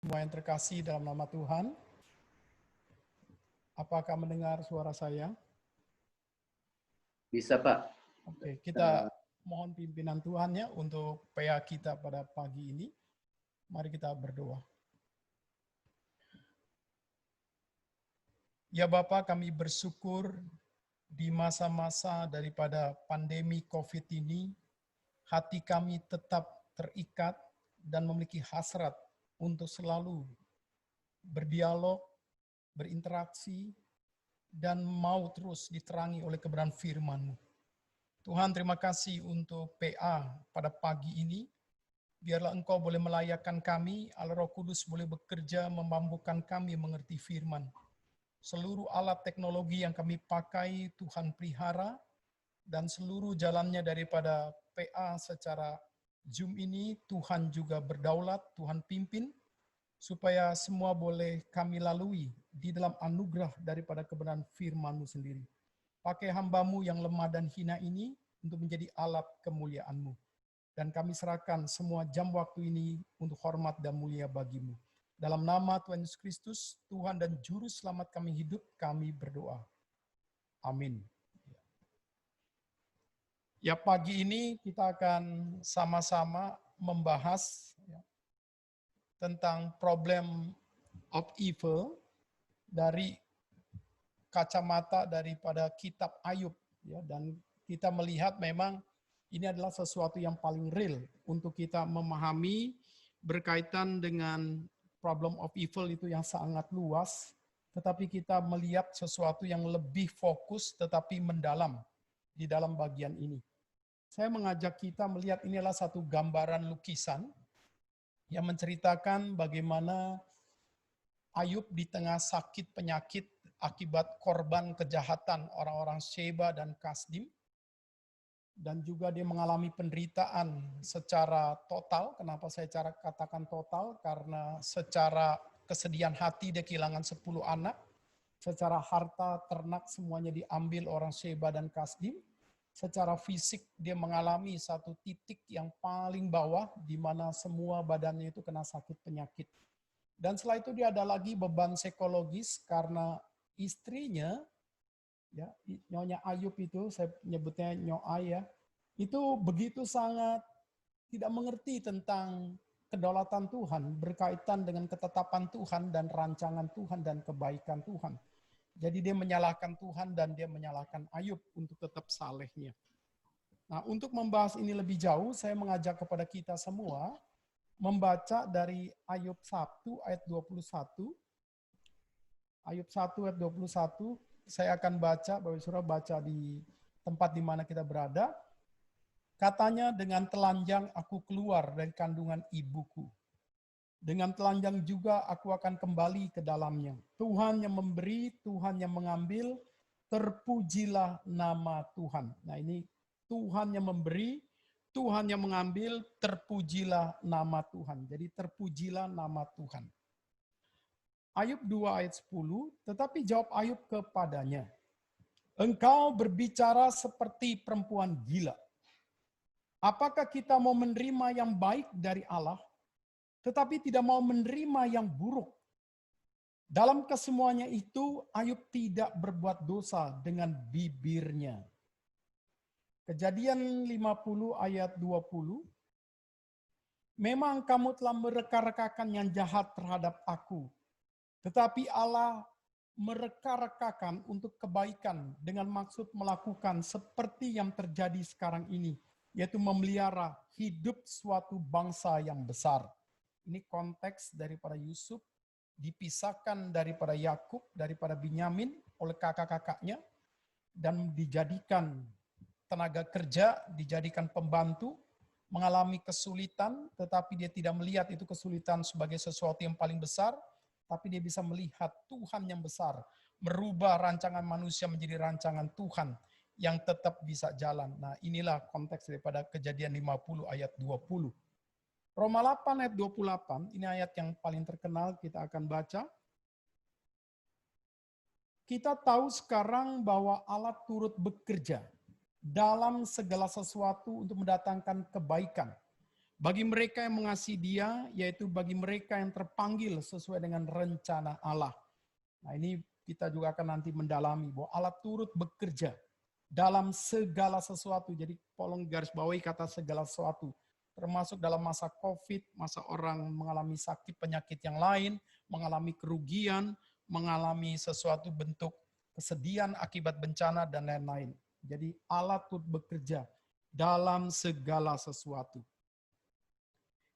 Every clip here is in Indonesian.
Semua yang terkasih dalam nama Tuhan, apakah mendengar suara saya? Bisa, Pak. Oke, kita mohon pimpinan Tuhan ya untuk PA kita pada pagi ini. Mari kita berdoa. Ya Bapa, kami bersyukur di masa-masa daripada pandemi COVID ini, hati kami tetap terikat dan memiliki hasrat untuk selalu berdialog, berinteraksi, dan mau terus diterangi oleh kebenaran firman-Mu. Tuhan, terima kasih untuk PA pada pagi ini. Biarlah Engkau boleh melayakkan kami, Allah Roh Kudus boleh bekerja memampukan kami mengerti firman. Seluruh alat teknologi yang kami pakai, Tuhan pelihara, dan seluruh jalannya daripada PA secara Zoom ini, Tuhan juga berdaulat, Tuhan pimpin, supaya semua boleh kami lalui di dalam anugerah daripada kebenaran firman-Mu sendiri. Pakai hamba-Mu yang lemah dan hina ini untuk menjadi alat kemuliaan-Mu. Dan kami serahkan semua jam waktu ini untuk hormat dan mulia bagi-Mu. Dalam nama Tuhan Yesus Kristus, Tuhan dan Juru Selamat kami hidup, kami berdoa. Amin. Ya, pagi ini kita akan sama-sama membahas tentang problem of evil dari kacamata daripada kitab Ayub, ya, dan kita melihat memang ini adalah sesuatu yang paling real untuk kita memahami berkaitan dengan problem of evil itu yang sangat luas, tetapi kita melihat sesuatu yang lebih fokus tetapi mendalam di dalam bagian ini. Saya mengajak kita melihat ini adalah satu gambaran lukisan yang menceritakan bagaimana Ayub di tengah sakit penyakit akibat korban kejahatan orang-orang Sheba dan Kasdim, dan juga dia mengalami penderitaan secara total. Kenapa saya katakan total? Karena secara kesedihan hati dia kehilangan 10 anak, secara harta ternak semuanya diambil orang Sheba dan Kasdim, secara fisik dia mengalami satu titik yang paling bawah di mana semua badannya itu kena sakit penyakit. Dan setelah itu dia ada lagi beban psikologis karena istrinya, ya, Nyonya Ayub itu, saya nyebutnya Nyoai ya, itu begitu sangat tidak mengerti tentang kedaulatan Tuhan berkaitan dengan ketetapan Tuhan dan rancangan Tuhan dan kebaikan Tuhan. Jadi dia menyalahkan Tuhan dan dia menyalahkan Ayub untuk tetap salehnya. Nah, untuk membahas ini lebih jauh, saya mengajak kepada kita semua membaca dari Ayub 1 ayat 21. Ayub 1 ayat 21, saya akan baca, Bapak Saudara baca di tempat di mana kita berada. Katanya, dengan telanjang aku keluar dari kandungan ibuku. Dengan telanjang juga aku akan kembali ke dalamnya. Tuhan yang memberi, Tuhan yang mengambil, terpujilah nama Tuhan. Nah, ini Tuhan yang memberi, Tuhan yang mengambil, terpujilah nama Tuhan. Jadi terpujilah nama Tuhan. Ayub 2 ayat 10, tetapi jawab Ayub kepadanya, engkau berbicara seperti perempuan gila. Apakah kita mau menerima yang baik dari Allah, tetapi tidak mau menerima yang buruk? Dalam kesemuanya itu, Ayub tidak berbuat dosa dengan bibirnya. Kejadian 50 ayat 20, memang kamu telah mereka-rekakan yang jahat terhadap aku, tetapi Allah mereka-rekakan untuk kebaikan dengan maksud melakukan seperti yang terjadi sekarang ini, yaitu memelihara hidup suatu bangsa yang besar. Ini konteks daripada Yusuf dipisahkan daripada Yakub, daripada Binyamin oleh kakak-kakaknya, dan dijadikan tenaga kerja, dijadikan pembantu, mengalami kesulitan, tetapi dia tidak melihat itu kesulitan sebagai sesuatu yang paling besar, tapi dia bisa melihat Tuhan yang besar, merubah rancangan manusia menjadi rancangan Tuhan yang tetap bisa jalan. Nah, inilah konteks daripada Kejadian 50 ayat 20. Roma 8 ayat 28, ini ayat yang paling terkenal, kita akan baca. Kita tahu sekarang bahwa Allah turut bekerja dalam segala sesuatu untuk mendatangkan kebaikan Bagi mereka yang mengasihi Dia, yaitu bagi mereka yang terpanggil sesuai dengan rencana Allah. Nah, ini kita juga akan nanti mendalami bahwa Allah turut bekerja dalam segala sesuatu. Jadi tolong garis bawahi kata segala sesuatu. Termasuk dalam masa COVID, masa orang mengalami sakit penyakit yang lain, mengalami kerugian, mengalami sesuatu bentuk kesedihan akibat bencana dan lain-lain. Jadi Allah turut bekerja dalam segala sesuatu.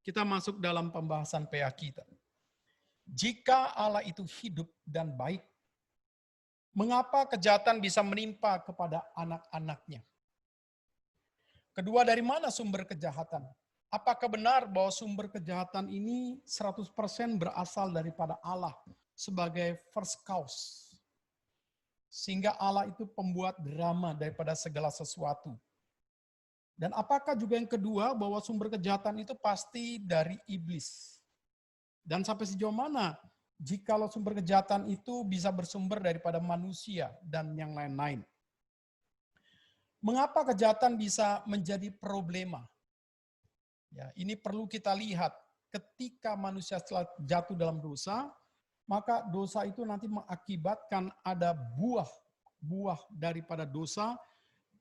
Kita masuk dalam pembahasan PA kita. Jika Allah itu hidup dan baik, mengapa kejahatan bisa menimpa kepada anak-anaknya? Kedua, dari mana sumber kejahatan? Apakah benar bahwa sumber kejahatan ini 100% berasal daripada Allah sebagai first cause? Sehingga Allah itu pembuat drama daripada segala sesuatu. Dan apakah juga yang kedua bahwa sumber kejahatan itu pasti dari iblis? Dan sampai sejauh mana jikalau sumber kejahatan itu bisa bersumber daripada manusia dan yang lain-lain? Mengapa kejahatan bisa menjadi problema? Ya, ini perlu kita lihat. Ketika manusia setelah jatuh dalam dosa, maka dosa itu nanti mengakibatkan ada buah daripada dosa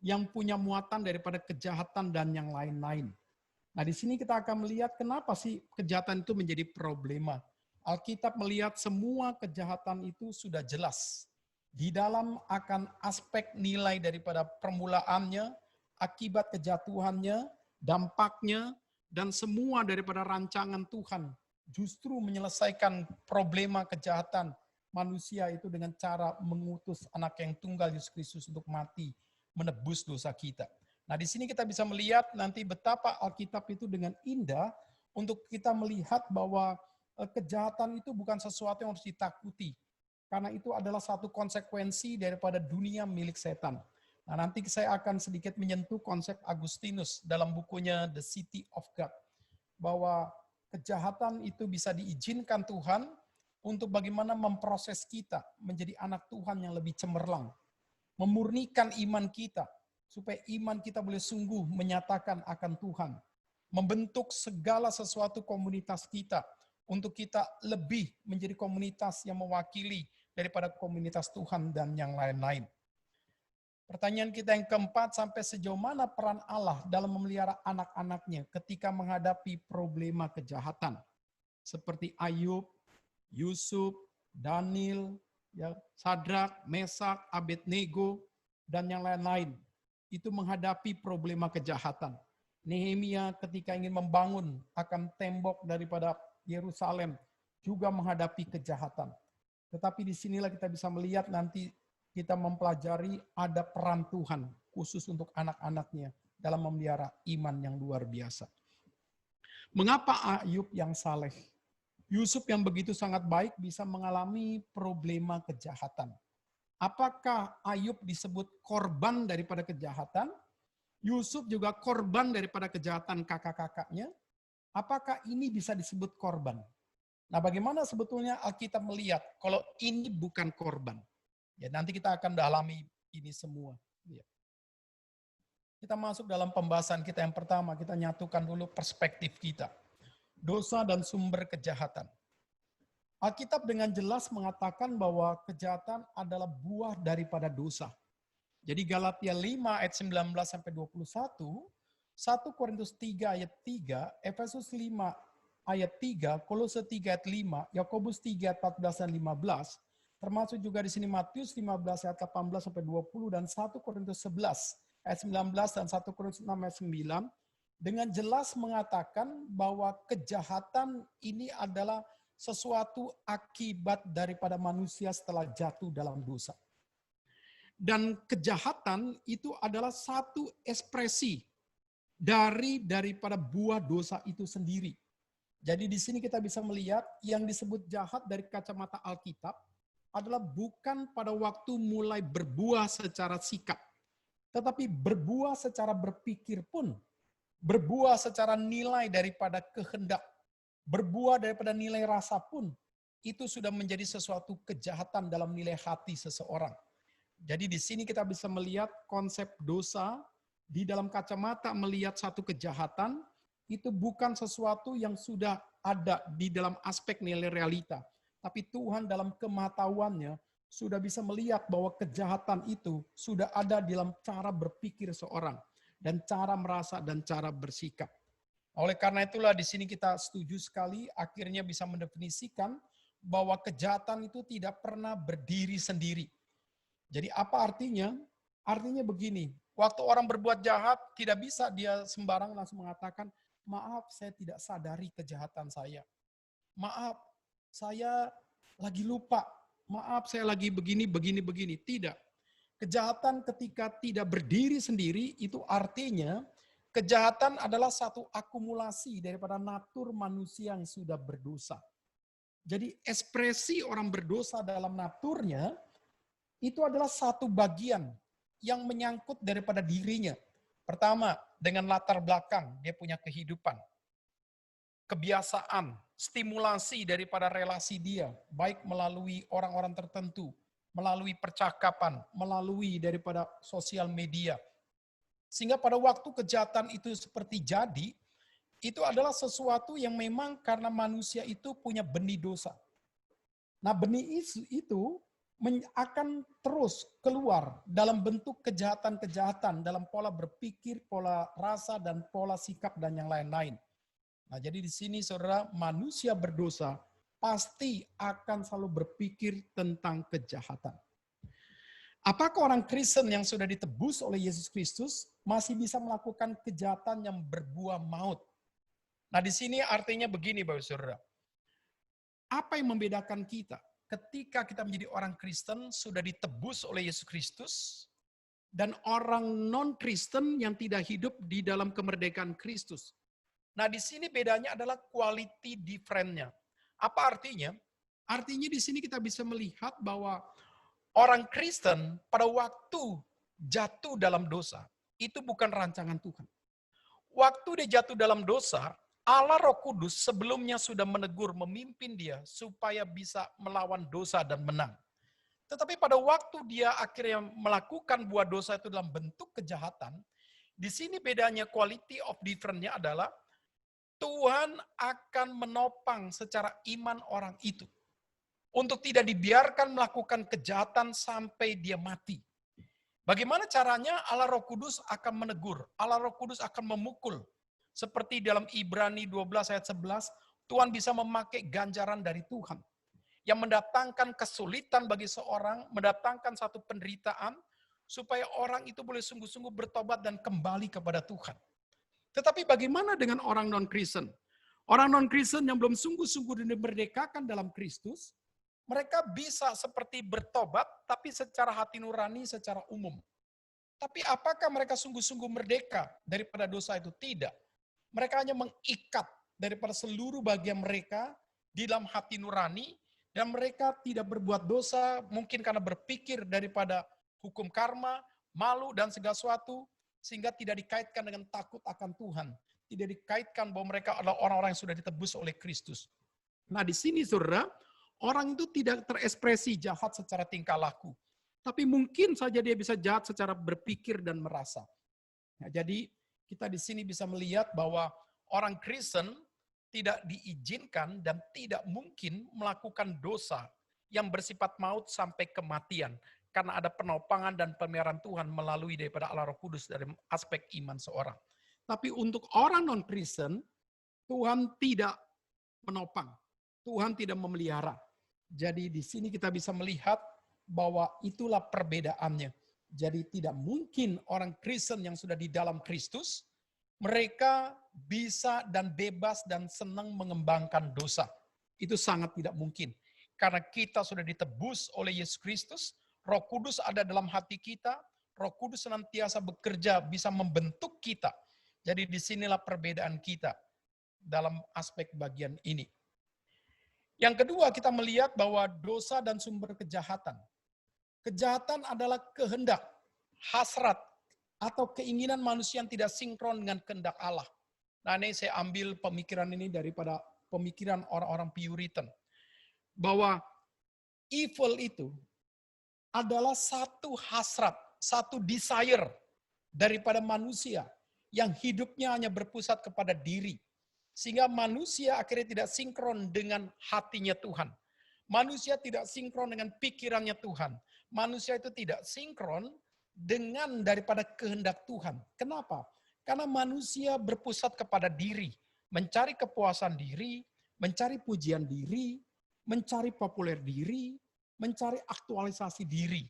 yang punya muatan daripada kejahatan dan yang lain-lain. Nah, di sini kita akan melihat kenapa sih kejahatan itu menjadi problema. Alkitab melihat semua kejahatan itu sudah jelas. Di dalam akan aspek nilai daripada permulaannya, akibat kejatuhannya, dampaknya, dan semua daripada rancangan Tuhan justru menyelesaikan problema kejahatan manusia itu dengan cara mengutus anak yang tunggal Yesus Kristus untuk mati, menebus dosa kita. Nah, di sini kita bisa melihat nanti betapa Alkitab itu dengan indah untuk kita melihat bahwa kejahatan itu bukan sesuatu yang harus ditakuti. Karena itu adalah satu konsekuensi daripada dunia milik setan. Nah, nanti saya akan sedikit menyentuh konsep Agustinus dalam bukunya The City of God. Bahwa kejahatan itu bisa diizinkan Tuhan untuk bagaimana memproses kita menjadi anak Tuhan yang lebih cemerlang. Memurnikan iman kita, supaya iman kita boleh sungguh menyatakan akan Tuhan. Membentuk segala sesuatu komunitas kita, untuk kita lebih menjadi komunitas yang mewakili daripada komunitas Tuhan dan yang lain-lain. Pertanyaan kita yang keempat, sampai sejauh mana peran Allah dalam memelihara anak-anaknya ketika menghadapi problema kejahatan. Seperti Ayub, Yusuf, Daniel, ya, Sadrak, Mesak, Abednego, dan yang lain-lain. Itu menghadapi problema kejahatan. Nehemia ketika ingin membangun akan tembok daripada Yerusalem, juga menghadapi kejahatan. Tetapi disinilah kita bisa melihat nanti kita mempelajari ada peran Tuhan, khusus untuk anak-anaknya, dalam memelihara iman yang luar biasa. Mengapa Ayub yang saleh? Yusuf yang begitu sangat baik bisa mengalami problema kejahatan. Apakah Ayub disebut korban daripada kejahatan? Yusuf juga korban daripada kejahatan kakak-kakaknya. Apakah ini bisa disebut korban? Nah, bagaimana sebetulnya Alkitab melihat kalau ini bukan korban? Ya, nanti kita akan dalami ini semua. Ya. Kita masuk dalam pembahasan kita yang pertama, kita nyatukan dulu perspektif kita. Dosa dan sumber kejahatan. Alkitab dengan jelas mengatakan bahwa kejahatan adalah buah daripada dosa. Jadi Galatia 5 ayat 19 sampai 21, 1 Korintus 3 ayat 3, Efesus 5 ayat 3, Kolose 3 ayat 5, Yakobus 3 ayat 14 dan 15, termasuk juga di sini Matius 15 ayat 18 sampai 20 dan 1 Korintus 11 ayat 19 dan 1 Korintus 6 ayat 9 dengan jelas mengatakan bahwa kejahatan ini adalah sesuatu akibat daripada manusia setelah jatuh dalam dosa. Dan kejahatan itu adalah satu ekspresi daripada buah dosa itu sendiri. Jadi di sini kita bisa melihat yang disebut jahat dari kacamata Alkitab adalah bukan pada waktu mulai berbuah secara sikap, tetapi berbuah secara berpikir pun, berbuah secara nilai daripada kehendak, berbuah daripada nilai rasa pun, itu sudah menjadi sesuatu kejahatan dalam nilai hati seseorang. Jadi di sini kita bisa melihat konsep dosa di dalam kacamata melihat satu kejahatan, itu bukan sesuatu yang sudah ada di dalam aspek nilai realita. Tapi Tuhan dalam kematahuannya sudah bisa melihat bahwa kejahatan itu sudah ada dalam cara berpikir seorang. Dan cara merasa dan cara bersikap. Oleh karena itulah di sini kita setuju sekali akhirnya bisa mendefinisikan bahwa kejahatan itu tidak pernah berdiri sendiri. Jadi apa artinya? Artinya begini, waktu orang berbuat jahat tidak bisa dia sembarang langsung mengatakan, maaf saya tidak sadari kejahatan saya. Maaf saya lagi lupa. Maaf saya lagi begini. Tidak. Kejahatan ketika tidak berdiri sendiri itu artinya kejahatan adalah satu akumulasi daripada natur manusia yang sudah berdosa. Jadi ekspresi orang berdosa dalam naturnya itu adalah satu bagian yang menyangkut daripada dirinya. Pertama, dengan latar belakang dia punya kehidupan, kebiasaan, stimulasi daripada relasi dia, baik melalui orang-orang tertentu, melalui percakapan, melalui daripada sosial media. Sehingga pada waktu kejahatan itu seperti jadi, itu adalah sesuatu yang memang karena manusia itu punya benih dosa. Nah benih itu akan terus keluar dalam bentuk kejahatan-kejahatan, dalam pola berpikir, pola rasa, dan pola sikap, dan yang lain-lain. Nah jadi di sini saudara, manusia berdosa pasti akan selalu berpikir tentang kejahatan. Apakah orang Kristen yang sudah ditebus oleh Yesus Kristus masih bisa melakukan kejahatan yang berbuah maut? Nah di sini artinya begini Bapak Saudara. Apa yang membedakan kita ketika kita menjadi orang Kristen sudah ditebus oleh Yesus Kristus dan orang non-Kristen yang tidak hidup di dalam kemerdekaan Kristus? Nah di sini bedanya adalah quality difference-nya. Apa artinya? Artinya di sini kita bisa melihat bahwa orang Kristen pada waktu jatuh dalam dosa, itu bukan rancangan Tuhan. Waktu dia jatuh dalam dosa, Allah Roh Kudus sebelumnya sudah menegur, memimpin dia supaya bisa melawan dosa dan menang. Tetapi pada waktu dia akhirnya melakukan buah dosa itu dalam bentuk kejahatan, di sini bedanya quality of difference-nya adalah Tuhan akan menopang secara iman orang itu untuk tidak dibiarkan melakukan kejahatan sampai dia mati. Bagaimana caranya? Allah Roh Kudus akan menegur, Allah Roh Kudus akan memukul. Seperti dalam Ibrani 12 ayat 11, Tuhan bisa memakai ganjaran dari Tuhan yang mendatangkan kesulitan bagi seorang, mendatangkan satu penderitaan supaya orang itu boleh sungguh-sungguh bertobat dan kembali kepada Tuhan. Tetapi bagaimana dengan orang non-Kristen? Orang non-Kristen yang belum sungguh-sungguh dimerdekakan dalam Kristus, mereka bisa seperti bertobat, tapi secara hati nurani, secara umum. Tapi apakah mereka sungguh-sungguh merdeka daripada dosa itu? Tidak. Mereka hanya mengikat daripada seluruh bagian mereka di dalam hati nurani, dan mereka tidak berbuat dosa, mungkin karena berpikir daripada hukum karma, malu, dan segala sesuatu, sehingga tidak dikaitkan dengan takut akan Tuhan. Tidak dikaitkan bahwa mereka adalah orang-orang yang sudah ditebus oleh Kristus. Nah di sini saudara, orang itu tidak terekspresi jahat secara tingkah laku. Tapi mungkin saja dia bisa jahat secara berpikir dan merasa. Nah, jadi kita di sini bisa melihat bahwa orang Kristen tidak diizinkan dan tidak mungkin melakukan dosa yang bersifat maut sampai kematian. Karena ada penopangan dan pemeliharaan Tuhan melalui daripada Allah Roh Kudus dari aspek iman seorang. Tapi untuk orang non-Kristen, Tuhan tidak menopang. Tuhan tidak memelihara. Jadi di sini kita bisa melihat bahwa itulah perbedaannya. Jadi tidak mungkin orang Kristen yang sudah di dalam Kristus, mereka bisa dan bebas dan senang mengembangkan dosa. Itu sangat tidak mungkin. Karena kita sudah ditebus oleh Yesus Kristus, Roh Kudus ada dalam hati kita, Roh Kudus senantiasa bekerja, bisa membentuk kita. Jadi disinilah perbedaan kita dalam aspek bagian ini. Yang kedua, kita melihat bahwa dosa dan sumber kejahatan. Kejahatan adalah kehendak, hasrat, atau keinginan manusia yang tidak sinkron dengan kehendak Allah. Nah ini saya ambil pemikiran ini daripada pemikiran orang-orang Puritan. Bahwa evil itu adalah satu hasrat, satu desire daripada manusia yang hidupnya hanya berpusat kepada diri. Sehingga manusia akhirnya tidak sinkron dengan hatinya Tuhan. Manusia tidak sinkron dengan pikirannya Tuhan. Manusia itu tidak sinkron dengan daripada kehendak Tuhan. Kenapa? Karena manusia berpusat kepada diri, mencari kepuasan diri, mencari pujian diri, mencari populer diri, mencari aktualisasi diri.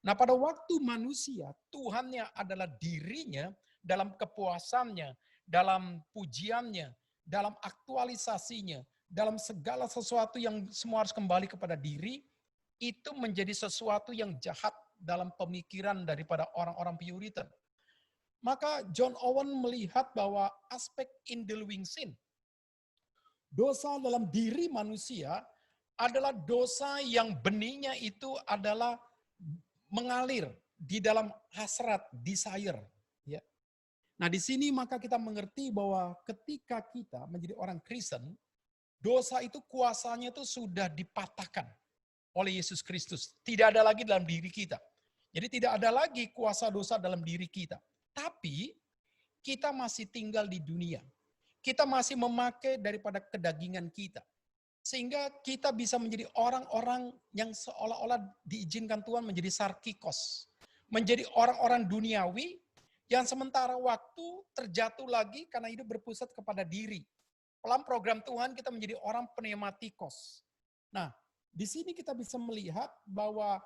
Nah, pada waktu manusia, Tuhannya adalah dirinya dalam kepuasannya, dalam pujiannya, dalam aktualisasinya, dalam segala sesuatu yang semua harus kembali kepada diri, itu menjadi sesuatu yang jahat dalam pemikiran daripada orang-orang Puritan. Maka John Owen melihat bahwa aspek indwelling sin, dosa dalam diri manusia adalah dosa yang benihnya itu adalah mengalir di dalam hasrat, desire. Ya. Nah, di sini maka kita mengerti bahwa ketika kita menjadi orang Kristen, dosa itu kuasanya itu sudah dipatahkan oleh Yesus Kristus. Tidak ada lagi dalam diri kita. Jadi tidak ada lagi kuasa dosa dalam diri kita. Tapi kita masih tinggal di dunia. Kita masih memakai daripada kedagingan kita. Sehingga kita bisa menjadi orang-orang yang seolah-olah diizinkan Tuhan menjadi sarkikos. Menjadi orang-orang duniawi yang sementara waktu terjatuh lagi karena hidup berpusat kepada diri. Dalam program Tuhan kita menjadi orang pneumatikos. Nah, di sini kita bisa melihat bahwa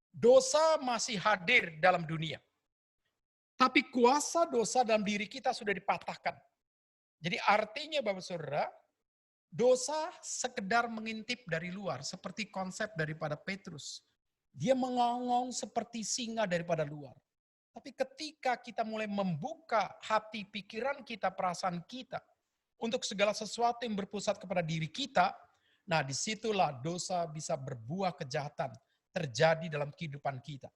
dosa masih hadir dalam dunia. Tapi kuasa dosa dalam diri kita sudah dipatahkan. Jadi artinya Bapak Saudara, dosa sekedar mengintip dari luar, seperti konsep daripada Petrus. Dia mengongong seperti singa daripada luar. Tapi ketika kita mulai membuka hati, pikiran kita, perasaan kita, untuk segala sesuatu yang berpusat kepada diri kita, nah disitulah dosa bisa berbuah kejahatan terjadi dalam kehidupan kita.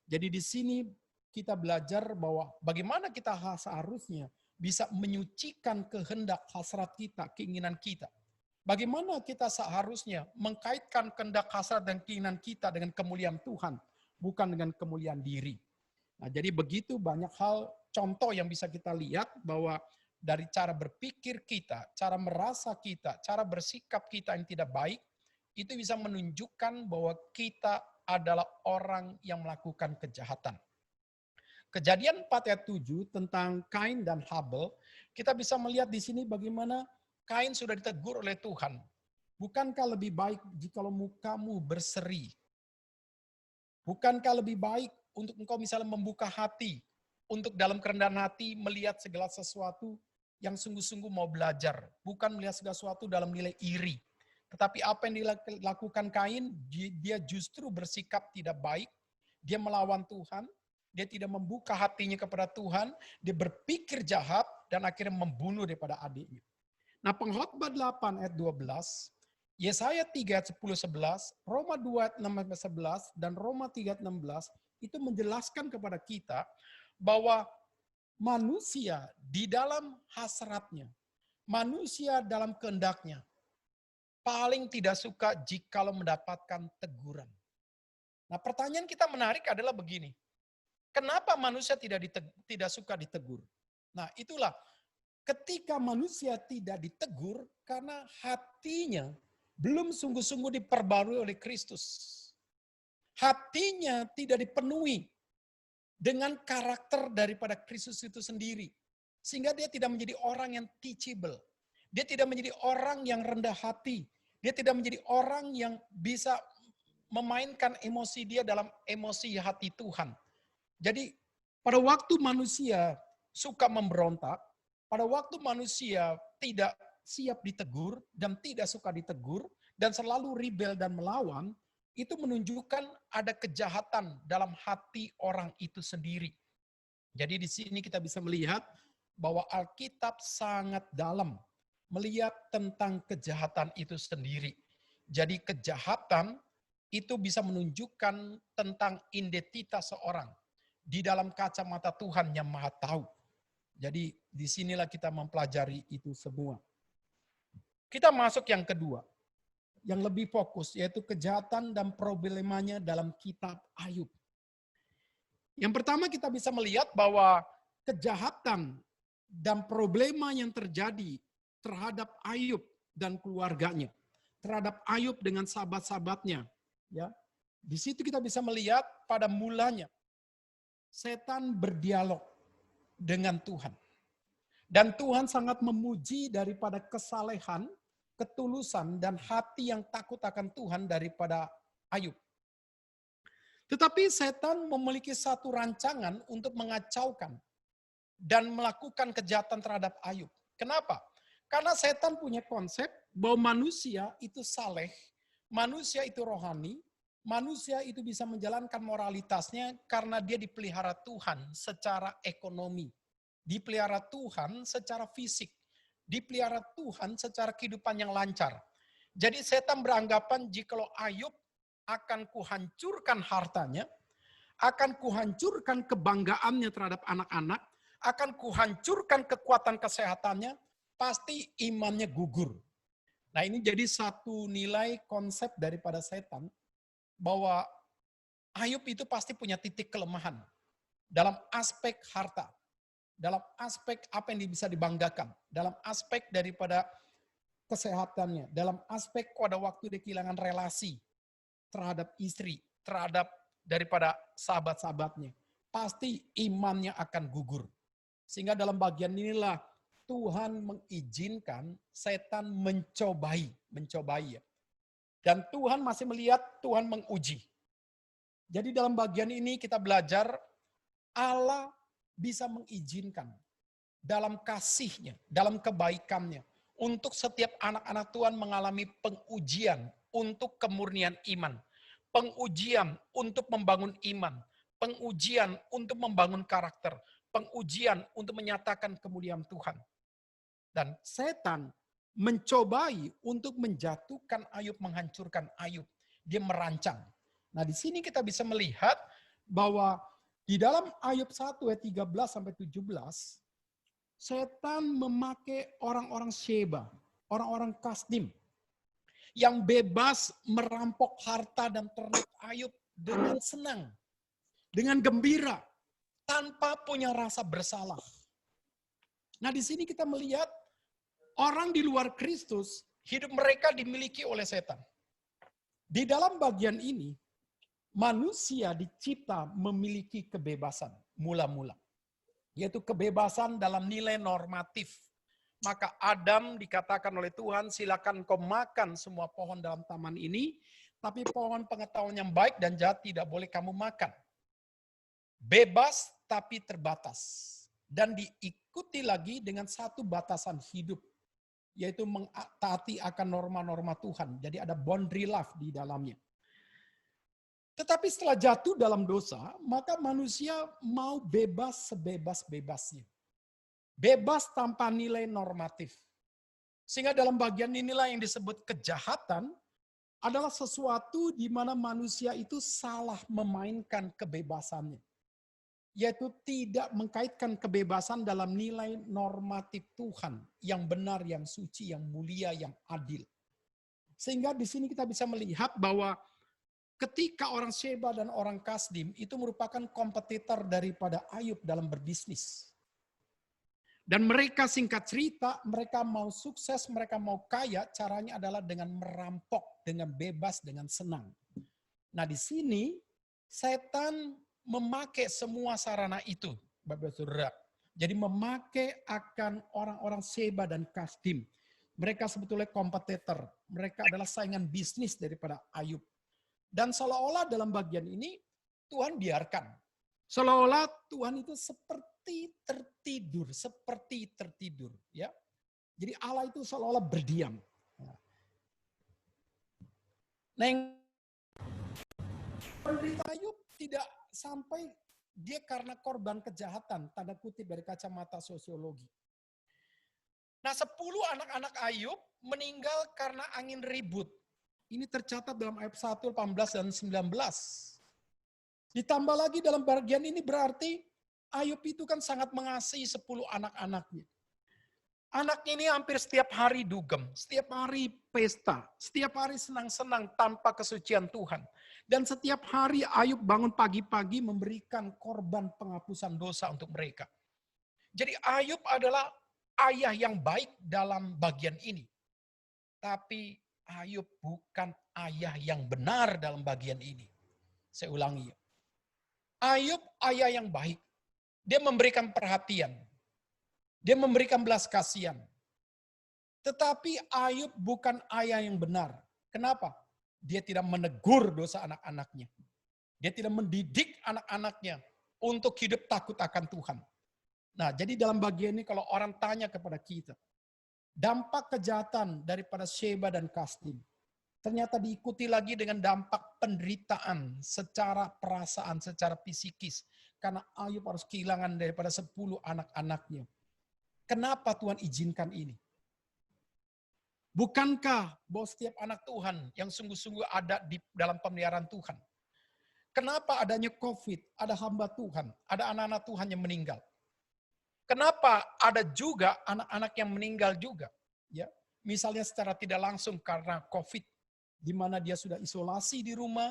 Jadi di sini kita belajar bahwa bagaimana kita seharusnya bisa menyucikan kehendak hasrat kita, keinginan kita. Bagaimana kita seharusnya mengkaitkan kehendak hasrat dan keinginan kita dengan kemuliaan Tuhan, bukan dengan kemuliaan diri. Nah, jadi begitu banyak hal contoh yang bisa kita lihat bahwa dari cara berpikir kita, cara merasa kita, cara bersikap kita yang tidak baik, itu bisa menunjukkan bahwa kita adalah orang yang melakukan kejahatan. Kejadian 4 ayat 7 tentang Kain dan Habel, kita bisa melihat di sini bagaimana Kain sudah ditegur oleh Tuhan. Bukankah lebih baik jikalau mukamu berseri? Bukankah lebih baik untuk engkau misalnya membuka hati, untuk dalam kerendahan hati melihat segala sesuatu yang sungguh-sungguh mau belajar. Bukan melihat segala sesuatu dalam nilai iri. Tetapi apa yang dilakukan Kain, dia justru bersikap tidak baik. Dia melawan Tuhan. Dia tidak membuka hatinya kepada Tuhan, dia berpikir jahat, dan akhirnya membunuh daripada adiknya. Nah, Pengkhotbah 8 ayat 12, Yesaya 3 ayat 10-11, Roma 2 ayat 6-11, dan Roma 3 ayat 16, itu menjelaskan kepada kita bahwa manusia di dalam hasratnya, manusia dalam kehendaknya, paling tidak suka jikalau mendapatkan teguran. Nah, pertanyaan kita menarik adalah begini. Kenapa manusia tidak suka ditegur? Nah, itulah ketika manusia tidak ditegur karena hatinya belum sungguh-sungguh diperbarui oleh Kristus. Hatinya tidak dipenuhi dengan karakter daripada Kristus itu sendiri. Sehingga dia tidak menjadi orang yang teachable. Dia tidak menjadi orang yang rendah hati. Dia tidak menjadi orang yang bisa memainkan emosi dia dalam emosi hati Tuhan. Jadi pada waktu manusia suka memberontak, pada waktu manusia tidak siap ditegur dan tidak suka ditegur dan selalu rebel dan melawan, itu menunjukkan ada kejahatan dalam hati orang itu sendiri. Jadi di sini kita bisa melihat bahwa Alkitab sangat dalam melihat tentang kejahatan itu sendiri. Jadi kejahatan itu bisa menunjukkan tentang identitas seorang di dalam kacamata Tuhan yang Maha Tahu. Jadi disinilah kita mempelajari itu semua. Kita masuk yang kedua, yang lebih fokus, yaitu kejahatan dan problemanya dalam kitab Ayub. Yang pertama kita bisa melihat bahwa kejahatan dan problema yang terjadi terhadap Ayub dan keluarganya, terhadap Ayub dengan sahabat-sahabatnya, ya. Di situ kita bisa melihat pada mulanya setan berdialog dengan Tuhan. Dan Tuhan sangat memuji daripada kesalehan, ketulusan, dan hati yang takut akan Tuhan daripada Ayub. Tetapi setan memiliki satu rancangan untuk mengacaukan dan melakukan kejahatan terhadap Ayub. Kenapa? Karena setan punya konsep bahwa manusia itu saleh, manusia itu rohani, manusia itu bisa menjalankan moralitasnya karena dia dipelihara Tuhan secara ekonomi, dipelihara Tuhan secara fisik, dipelihara Tuhan secara kehidupan yang lancar. Jadi setan beranggapan jikalau Ayub akan kuhancurkan hartanya, akan kuhancurkan kebanggaannya terhadap anak-anak, akan kuhancurkan kekuatan kesehatannya, pasti imannya gugur. Nah, ini jadi satu nilai konsep daripada setan, bahwa Ayub itu pasti punya titik kelemahan dalam aspek harta, dalam aspek apa yang bisa dibanggakan, dalam aspek daripada kesehatannya, dalam aspek pada waktu dia kehilangan relasi terhadap istri, terhadap daripada sahabat-sahabatnya. Pasti imannya akan gugur. Sehingga dalam bagian inilah Tuhan mengizinkan setan mencobai ya. Dan Tuhan masih melihat, Tuhan menguji. Jadi dalam bagian ini kita belajar Allah bisa mengizinkan dalam kasih-Nya, dalam kebaikan-Nya, untuk setiap anak-anak Tuhan mengalami pengujian untuk kemurnian iman, pengujian untuk membangun iman, pengujian untuk membangun karakter, pengujian untuk menyatakan kemuliaan Tuhan. Dan setan mencobai untuk menjatuhkan Ayub, menghancurkan Ayub. Dia merancang. Nah, di sini kita bisa melihat bahwa di dalam Ayub 1 ayat 13 sampai 17, setan memakai orang-orang Sheba, orang-orang Kasdim, yang bebas merampok harta dan ternak Ayub dengan senang, dengan gembira, tanpa punya rasa bersalah. Nah, di sini kita melihat orang di luar Kristus, hidup mereka dimiliki oleh setan. Di dalam bagian ini, manusia dicipta memiliki kebebasan mula-mula, yaitu kebebasan dalam nilai normatif. Maka Adam dikatakan oleh Tuhan, silakan kau makan semua pohon dalam taman ini, tapi pohon pengetahuan yang baik dan jahat tidak boleh kamu makan. Bebas tapi terbatas. Dan diikuti lagi dengan satu batasan hidup, yaitu mentaati akan norma-norma Tuhan. Jadi ada boundary love di dalamnya. Tetapi setelah jatuh dalam dosa, maka manusia mau bebas sebebas-bebasnya. Bebas tanpa nilai normatif. Sehingga dalam bagian inilah yang disebut kejahatan adalah sesuatu di mana manusia itu salah memainkan kebebasannya. Yaitu tidak mengkaitkan kebebasan dalam nilai normatif Tuhan yang benar, yang suci, yang mulia, yang adil. Sehingga di sini kita bisa melihat bahwa ketika orang Sheba dan orang Kasdim itu merupakan kompetitor daripada Ayub dalam berbisnis. Dan mereka, singkat cerita, mereka mau sukses, mereka mau kaya, caranya adalah dengan merampok, dengan bebas, dengan senang. Nah, di sini setan memakai semua sarana itu, Bapak Saudara. Jadi memakai akan orang-orang Sheba dan Kasdim. Mereka sebetulnya kompetitor. Mereka adalah saingan bisnis daripada Ayub. Dan seolah-olah dalam bagian ini Tuhan biarkan. Seolah-olah Tuhan itu seperti tertidur, ya. Jadi Allah itu seolah-olah berdiam. Nah, yang Ayub tidak sampai dia karena korban kejahatan, tanda kutip dari kacamata sosiologi. Nah, 10 anak-anak Ayub meninggal karena angin ribut. Ini tercatat dalam ayat 1, 18, dan 19. Ditambah lagi dalam bagian ini berarti Ayub itu kan sangat mengasihi 10 anak-anaknya. Anaknya ini hampir setiap hari dugem, setiap hari pesta, setiap hari senang-senang tanpa kesucian Tuhan. Dan setiap hari Ayub bangun pagi-pagi memberikan korban penghapusan dosa untuk mereka. Jadi Ayub adalah ayah yang baik dalam bagian ini. Tapi Ayub bukan ayah yang benar dalam bagian ini. Saya ulangi. Ayub ayah yang baik. Dia memberikan perhatian. Dia memberikan belas kasihan. Tetapi Ayub bukan ayah yang benar. Kenapa? Dia tidak menegur dosa anak-anaknya. Dia tidak mendidik anak-anaknya untuk hidup takut akan Tuhan. Nah, jadi dalam bagian ini kalau orang tanya kepada kita, dampak kejahatan daripada Sheba dan Kasdim ternyata diikuti lagi dengan dampak penderitaan secara perasaan, secara psikis. Karena Ayub harus kehilangan daripada 10 anak-anaknya. Kenapa Tuhan izinkan ini? Bukankah bahwa setiap anak Tuhan yang sungguh-sungguh ada di dalam pemeliharaan Tuhan? Kenapa adanya COVID, ada hamba Tuhan, ada anak-anak Tuhan yang meninggal? Kenapa ada juga anak-anak yang meninggal juga? Ya, misalnya secara tidak langsung karena COVID, di mana dia sudah isolasi di rumah,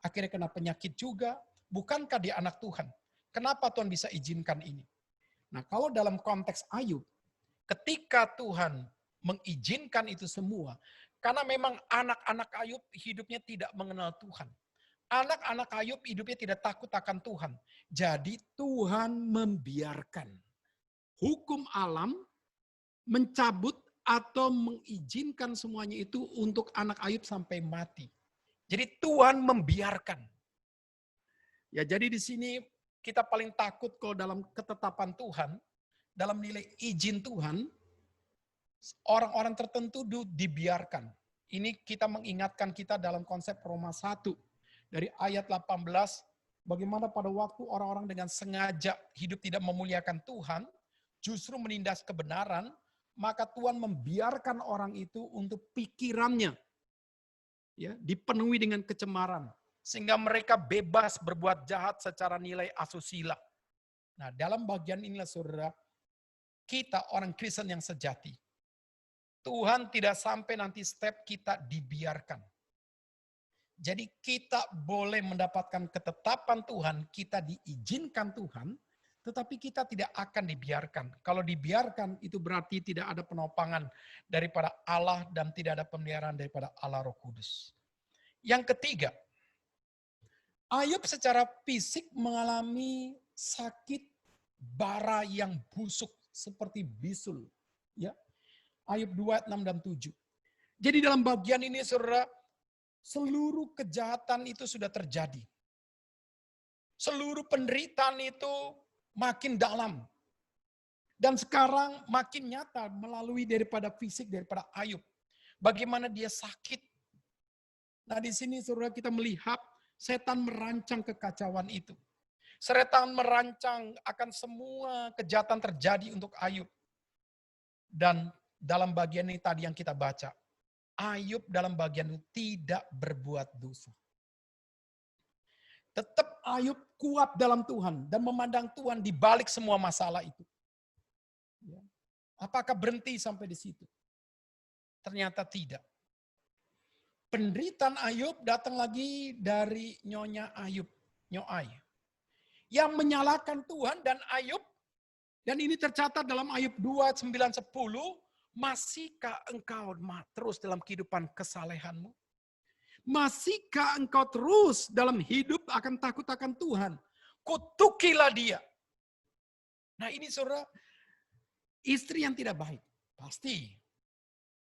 akhirnya kena penyakit juga. Bukankah dia anak Tuhan? Kenapa Tuhan bisa izinkan ini? Nah, kalau dalam konteks Ayub, ketika Tuhan mengizinkan itu semua, karena memang anak-anak Ayub hidupnya tidak mengenal Tuhan. Anak-anak Ayub hidupnya tidak takut akan Tuhan. Jadi Tuhan membiarkan hukum alam mencabut atau mengizinkan semuanya itu untuk anak Ayub sampai mati. Jadi Tuhan membiarkan. Ya, jadi di sini kita paling takut kalau dalam ketetapan Tuhan, dalam nilai izin Tuhan, orang-orang tertentu dibiarkan. Ini kita mengingatkan kita dalam konsep Roma 1 dari ayat 18, bagaimana pada waktu orang-orang dengan sengaja hidup tidak memuliakan Tuhan, justru menindas kebenaran, maka Tuhan membiarkan orang itu untuk pikirannya ya dipenuhi dengan kecemaran sehingga mereka bebas berbuat jahat secara nilai asusila. Nah, dalam bagian inilah saudara, kita orang Kristen yang sejati, Tuhan tidak sampai nanti step kita dibiarkan. Jadi kita boleh mendapatkan ketetapan Tuhan, kita diizinkan Tuhan, tetapi kita tidak akan dibiarkan. Kalau dibiarkan itu berarti tidak ada penopangan daripada Allah dan tidak ada pemeliharaan daripada Allah Roh Kudus. Yang ketiga, Ayub secara fisik mengalami sakit bara yang busuk seperti bisul. Ya, Ayub 2, 6 dan 7. Jadi dalam bagian ini saudara, seluruh kejahatan itu sudah terjadi. Seluruh penderitaan itu makin dalam. Dan sekarang makin nyata melalui daripada fisik, daripada Ayub. Bagaimana dia sakit. Nah di sini saudara kita melihat setan merancang kekacauan itu. Setan merancang akan semua kejahatan terjadi untuk Ayub. Dan dalam bagian ini tadi yang kita baca, Ayub dalam bagian itu tidak berbuat dosa. Tetap Ayub kuat dalam Tuhan dan memandang Tuhan di balik semua masalah itu. Apakah berhenti sampai di situ? Ternyata tidak. Penderitaan Ayub datang lagi dari nyonya Ayub, Nyoai, yang menyalahkan Tuhan dan Ayub, dan ini tercatat dalam Ayub 2, 9, 10, masihkah engkau terus dalam kehidupan kesalehanmu? Masihkah engkau terus dalam hidup akan takut akan Tuhan? Kutukilah dia. Nah ini saudara, istri yang tidak baik, pasti.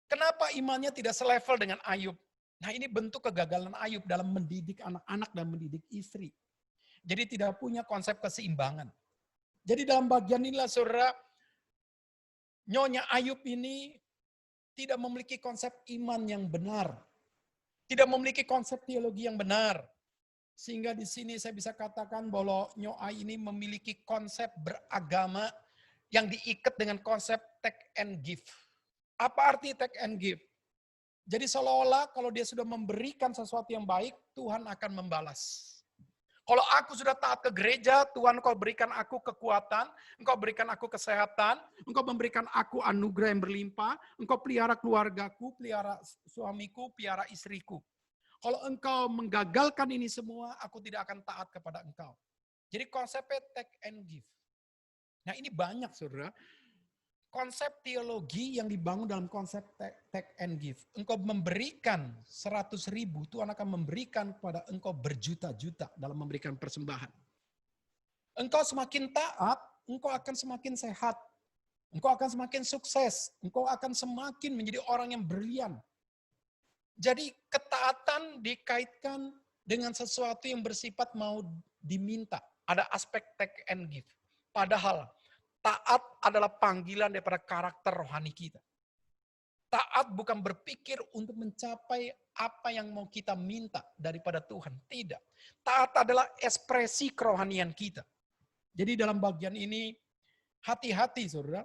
Kenapa imannya tidak selevel dengan Ayub? Nah ini bentuk kegagalan Ayub dalam mendidik anak-anak dan mendidik istri. Jadi tidak punya konsep keseimbangan. Jadi dalam bagian inilah saudara, nyonya Ayub ini tidak memiliki konsep iman yang benar. Tidak memiliki konsep teologi yang benar. Sehingga di sini saya bisa katakan bahwa Nyoai ini memiliki konsep beragama yang diikat dengan konsep take and give. Apa arti take and give? Jadi seolah-olah kalau dia sudah memberikan sesuatu yang baik, Tuhan akan membalas. Kalau aku sudah taat ke gereja, Tuhan engkau berikan aku kekuatan, engkau berikan aku kesehatan, engkau memberikan aku anugerah yang berlimpah, engkau pelihara keluargaku, pelihara suamiku, pelihara istriku. Kalau engkau menggagalkan ini semua, aku tidak akan taat kepada engkau. Jadi konsepnya take and give. Nah ini banyak saudara, konsep teologi yang dibangun dalam konsep take and give. Engkau memberikan 100.000, Tuhan akan memberikan kepada engkau berjuta-juta dalam memberikan persembahan. Engkau semakin taat, engkau akan semakin sehat. Engkau akan semakin sukses. Engkau akan semakin menjadi orang yang brilian. Jadi ketaatan dikaitkan dengan sesuatu yang bersifat mau diminta. Ada aspek take and give. Padahal taat adalah panggilan daripada karakter rohani kita. Taat bukan berpikir untuk mencapai apa yang mau kita minta daripada Tuhan. Tidak. Taat adalah ekspresi kerohanian kita. Jadi dalam bagian ini, hati-hati saudara,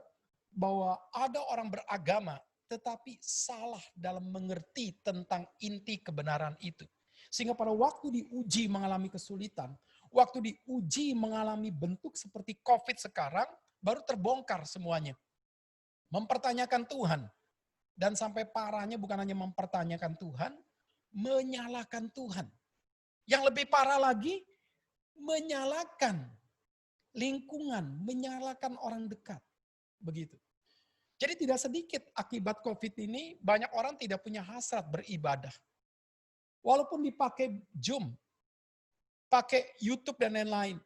bahwa ada orang beragama tetapi salah dalam mengerti tentang inti kebenaran itu. Sehingga pada waktu diuji mengalami kesulitan, waktu diuji mengalami bentuk seperti COVID sekarang, baru terbongkar semuanya. Mempertanyakan Tuhan. Dan sampai parahnya bukan hanya mempertanyakan Tuhan, menyalahkan Tuhan. Yang lebih parah lagi, menyalahkan lingkungan, menyalahkan orang dekat. Begitu. Jadi tidak sedikit akibat COVID ini, banyak orang tidak punya hasrat beribadah. Walaupun dipakai Zoom, pakai YouTube dan lain-lain.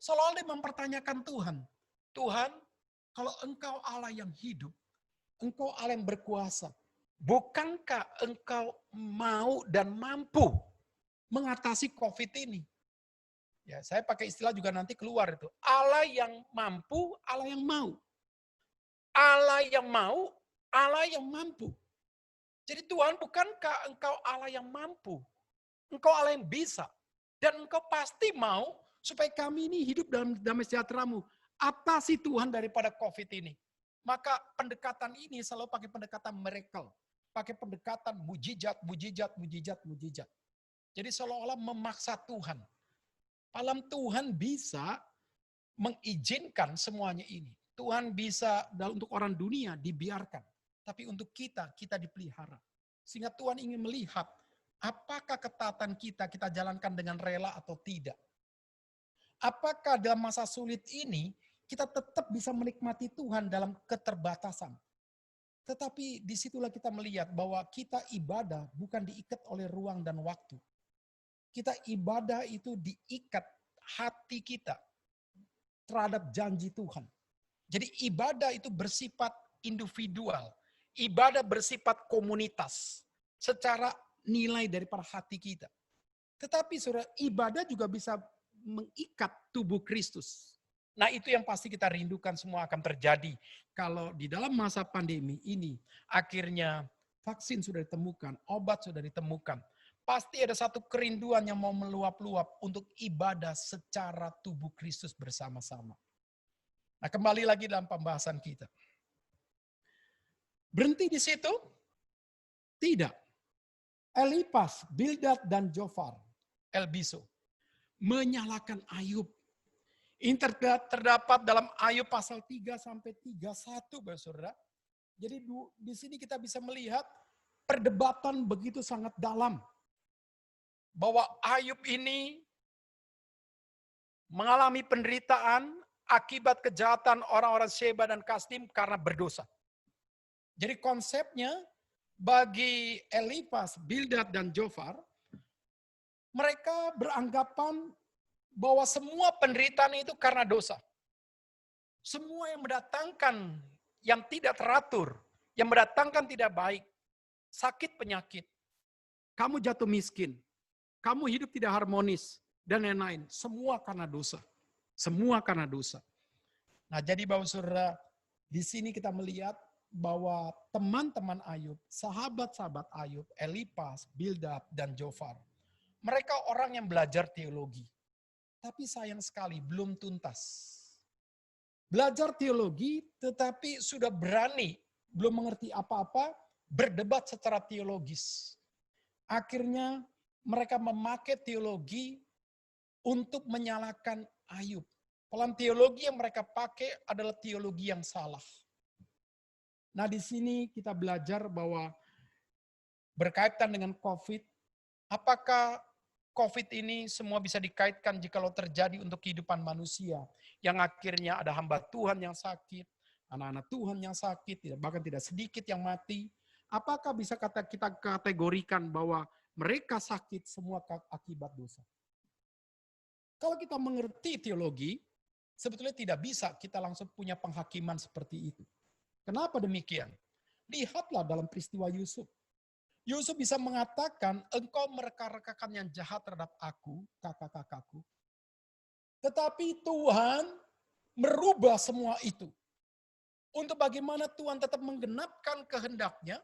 Seolah-olah dia mempertanyakan Tuhan. Tuhan, kalau engkau Allah yang hidup, engkau Allah yang berkuasa, bukankah engkau mau dan mampu mengatasi COVID ini? Ya, saya pakai istilah juga nanti keluar itu. Allah yang mampu, Allah yang mau. Allah yang mau, Allah yang mampu. Jadi Tuhan, bukankah engkau Allah yang mampu? Engkau Allah yang bisa. Dan engkau pasti mau supaya kami ini hidup dalam damai sejahtera-Mu. Atasi Tuhan daripada COVID ini. Maka pendekatan ini selalu pakai pendekatan miracle. Pakai pendekatan mujizat, mujizat, mujizat, mujizat. Jadi seolah-olah memaksa Tuhan. Alam Tuhan bisa mengizinkan semuanya ini. Tuhan bisa untuk orang dunia dibiarkan. Tapi untuk kita dipelihara. Sehingga Tuhan ingin melihat apakah ketaatan kita jalankan dengan rela atau tidak. Apakah dalam masa sulit ini kita tetap bisa menikmati Tuhan dalam keterbatasan. Tetapi disitulah kita melihat bahwa kita ibadah bukan diikat oleh ruang dan waktu. Kita ibadah itu diikat hati kita terhadap janji Tuhan. Jadi ibadah itu bersifat individual. Ibadah bersifat komunitas. Secara nilai daripada hati kita. Tetapi saudara, ibadah juga bisa mengikat tubuh Kristus. Nah itu yang pasti kita rindukan semua akan terjadi. Kalau di dalam masa pandemi ini, akhirnya vaksin sudah ditemukan, obat sudah ditemukan. Pasti ada satu kerinduan yang mau meluap-luap untuk ibadah secara tubuh Kristus bersama-sama. Nah kembali lagi dalam pembahasan kita. Berhenti di situ? Tidak. Elipas, Bildad, dan Jofar, Elbiso, menyalahkan Ayub. Ini terdapat dalam Ayub pasal 3 sampai 31, saudara. Jadi di sini kita bisa melihat perdebatan begitu sangat dalam. Bahwa Ayub ini mengalami penderitaan akibat kejahatan orang-orang Sheba dan Kasdim karena berdosa. Jadi konsepnya bagi Elipas, Bildad, dan Jofar, mereka beranggapan bahwa semua penderitaan itu karena dosa. Semua yang mendatangkan yang tidak teratur, yang mendatangkan tidak baik, sakit penyakit, kamu jatuh miskin, kamu hidup tidak harmonis, dan lain-lain. Semua karena dosa. Semua karena dosa. Nah jadi Bapak Saudara, di sini kita melihat bahwa teman-teman Ayub, sahabat-sahabat Ayub, Elipas, Bildad, dan Jofar, mereka orang yang belajar teologi. Tapi sayang sekali belum tuntas. Belajar teologi tetapi sudah berani, belum mengerti apa-apa, berdebat secara teologis. Akhirnya mereka memakai teologi untuk menyalahkan Ayub. Dalam teologi yang mereka pakai adalah teologi yang salah. Nah di sini kita belajar bahwa berkaitan dengan COVID, apakah COVID ini semua bisa dikaitkan jikalau terjadi untuk kehidupan manusia. Yang akhirnya ada hamba Tuhan yang sakit, anak-anak Tuhan yang sakit, bahkan tidak sedikit yang mati. Apakah bisa kita kategorikan bahwa mereka sakit semua akibat dosa? Kalau kita mengerti teologi, sebetulnya tidak bisa kita langsung punya penghakiman seperti itu. Kenapa demikian? Lihatlah dalam peristiwa Yusuf. Yusuf bisa mengatakan, engkau mereka-rekakan yang jahat terhadap aku, kakak-kakakku. Tetapi Tuhan merubah semua itu. Untuk bagaimana Tuhan tetap menggenapkan kehendaknya,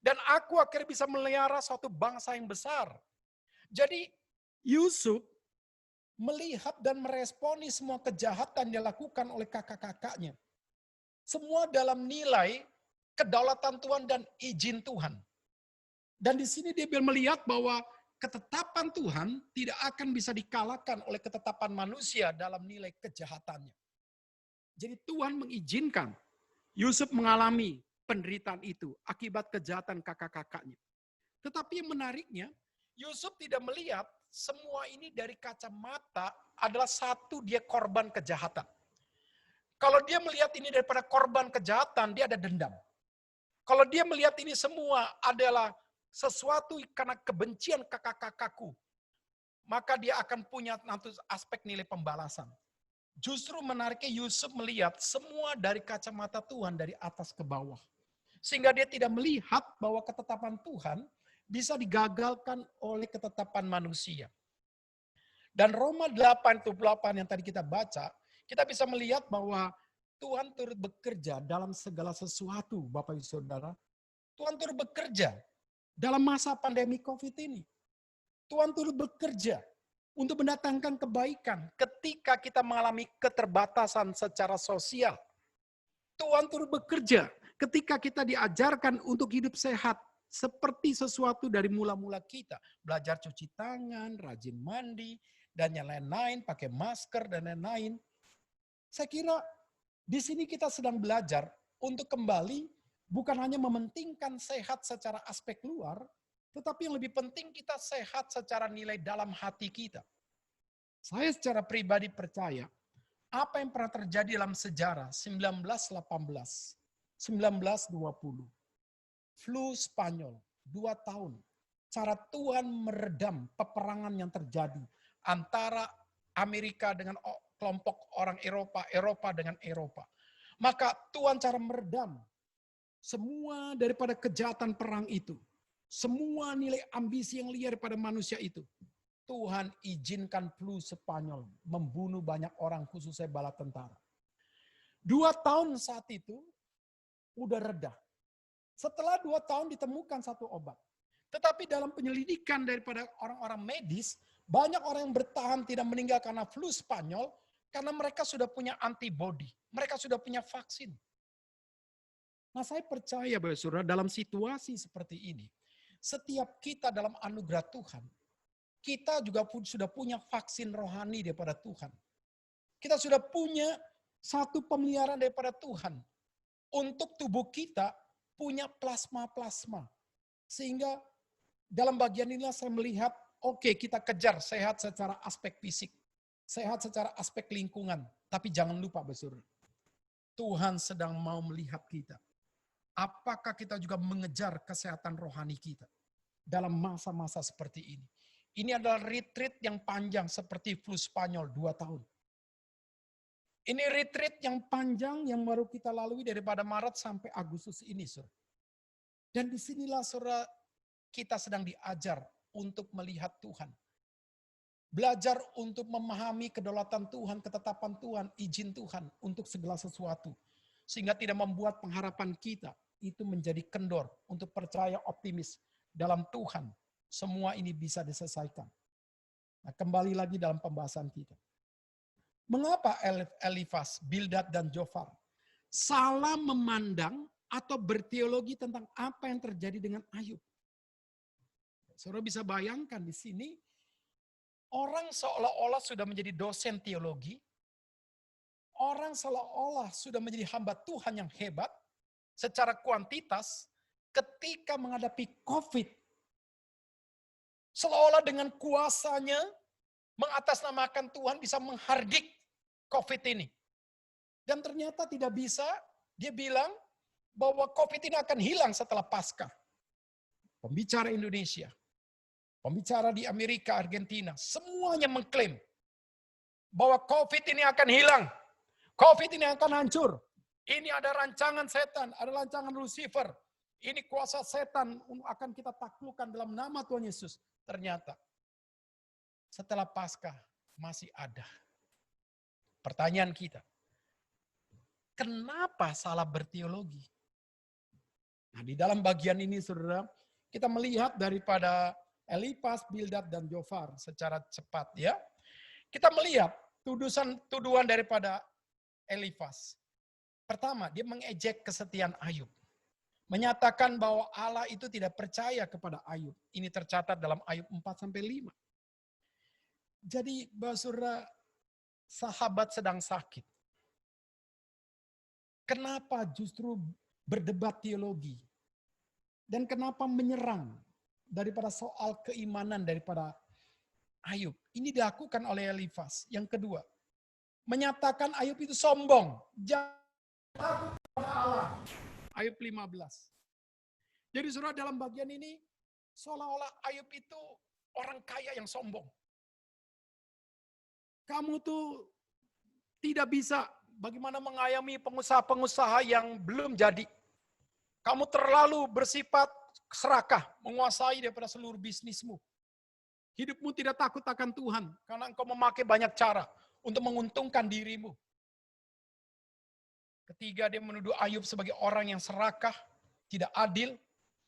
dan aku akhirnya bisa melihara suatu bangsa yang besar. Jadi Yusuf melihat dan meresponi semua kejahatan yang dilakukan oleh kakak-kakaknya. Semua dalam nilai kedaulatan Tuhan dan izin Tuhan. Dan di sini dia melihat bahwa ketetapan Tuhan tidak akan bisa dikalahkan oleh ketetapan manusia dalam nilai kejahatannya. Jadi Tuhan mengizinkan Yusuf mengalami penderitaan itu akibat kejahatan kakak-kakaknya. Tetapi yang menariknya, Yusuf tidak melihat semua ini dari kacamata adalah satu, dia korban kejahatan. Kalau dia melihat ini daripada korban kejahatan, dia ada dendam. Kalau dia melihat ini semua adalah sesuatu karena kebencian kakak-kakakku, maka dia akan punya nanti aspek nilai pembalasan. Justru menariknya Yusuf melihat semua dari kacamata Tuhan dari atas ke bawah. Sehingga dia tidak melihat bahwa ketetapan Tuhan bisa digagalkan oleh ketetapan manusia. Dan Roma 8:28 yang tadi kita baca, kita bisa melihat bahwa Tuhan turut bekerja dalam segala sesuatu, Bapak Ibu Saudara. Tuhan turut bekerja dalam masa pandemi COVID ini. Tuhan turut bekerja untuk mendatangkan kebaikan ketika kita mengalami keterbatasan secara sosial. Tuhan turut bekerja ketika kita diajarkan untuk hidup sehat seperti sesuatu dari mula-mula kita. Belajar cuci tangan, rajin mandi, dan yang lain-lain, pakai masker dan lain-lain. Saya kira di sini kita sedang belajar untuk kembali bukan hanya mementingkan sehat secara aspek luar, tetapi yang lebih penting kita sehat secara nilai dalam hati kita. Saya secara pribadi percaya, apa yang pernah terjadi dalam sejarah 1918, 1920, flu Spanyol, 2 tahun. Cara Tuhan meredam peperangan yang terjadi antara Amerika dengan kelompok orang Eropa, Eropa dengan Eropa. Maka Tuhan cara meredam semua daripada kejahatan perang itu. Semua nilai ambisi yang liar pada manusia itu. Tuhan izinkan flu Spanyol membunuh banyak orang, khususnya bala tentara. 2 tahun saat itu udah reda. Setelah 2 tahun ditemukan satu obat. Tetapi dalam penyelidikan daripada orang-orang medis, banyak orang yang bertahan tidak meninggal karena flu Spanyol, karena mereka sudah punya antibodi. Mereka sudah punya vaksin. Nah, saya percaya Bapak Saudara dalam situasi seperti ini, setiap kita dalam anugerah Tuhan, kita juga sudah punya vaksin rohani daripada Tuhan. Kita sudah punya satu pemeliharaan daripada Tuhan. Untuk tubuh kita punya plasma-plasma. Sehingga dalam bagian inilah saya melihat, oke, kita kejar sehat secara aspek fisik. Sehat secara aspek lingkungan. Tapi jangan lupa Bapak Saudara, Tuhan sedang mau melihat kita. Apakah kita juga mengejar kesehatan rohani kita dalam masa-masa seperti ini? Ini adalah retreat yang panjang seperti flu Spanyol 2 tahun. Ini retreat yang panjang yang baru kita lalui daripada Maret sampai Agustus ini, Saudara. Dan disinilah Saudara kita sedang diajar untuk melihat Tuhan. Belajar untuk memahami kedaulatan Tuhan, ketetapan Tuhan, izin Tuhan untuk segala sesuatu. Sehingga tidak membuat pengharapan kita itu menjadi kendor untuk percaya optimis dalam Tuhan. Semua ini bisa diselesaikan. Nah, kembali lagi dalam pembahasan kita. Mengapa Elifas, Bildad, dan Jofar salah memandang atau berteologi tentang apa yang terjadi dengan Ayub? Saudara bisa bayangkan di sini, orang seolah-olah sudah menjadi dosen teologi, orang seolah-olah sudah menjadi hamba Tuhan yang hebat, secara kuantitas, ketika menghadapi COVID, Seolah-olah dengan kuasanya mengatasnamakan Tuhan bisa menghardik COVID ini. Dan ternyata tidak bisa. Dia bilang bahwa COVID ini akan hilang setelah Paskah. Pembicara Indonesia, pembicara di Amerika, Argentina, semuanya mengklaim bahwa COVID ini akan hilang. COVID ini akan hancur. Ini ada rancangan setan, ada rancangan Lucifer. Ini kuasa setan akan kita taklukkan dalam nama Tuhan Yesus. Ternyata setelah Paskah masih ada. Pertanyaan kita, kenapa salah berteologi? Nah, di dalam bagian ini, saudara, kita melihat daripada Elifas, Bildad, dan Jofar secara cepat, ya. Kita melihat tuduhan daripada Elifas. Pertama, dia mengejek kesetiaan Ayub. Menyatakan bahwa Allah itu tidak percaya kepada Ayub. Ini tercatat dalam Ayub 4-5. Jadi, saudara, sahabat sedang sakit. Kenapa justru berdebat teologi? Dan kenapa menyerang daripada soal keimanan daripada Ayub? Ini dilakukan oleh Elifas. Yang kedua, menyatakan Ayub itu sombong. Jangan takut kepada Allah. Ayub 15. Jadi saudara, dalam bagian ini seolah-olah Ayub itu orang kaya yang sombong. Kamu tuh tidak bisa bagaimana mengayomi pengusaha-pengusaha yang belum jadi. Kamu terlalu bersifat serakah, menguasai daripada seluruh bisnismu. Hidupmu tidak takut akan Tuhan, karena engkau memakai banyak cara untuk menguntungkan dirimu. Ketiga, dia menuduh Ayub sebagai orang yang serakah, tidak adil,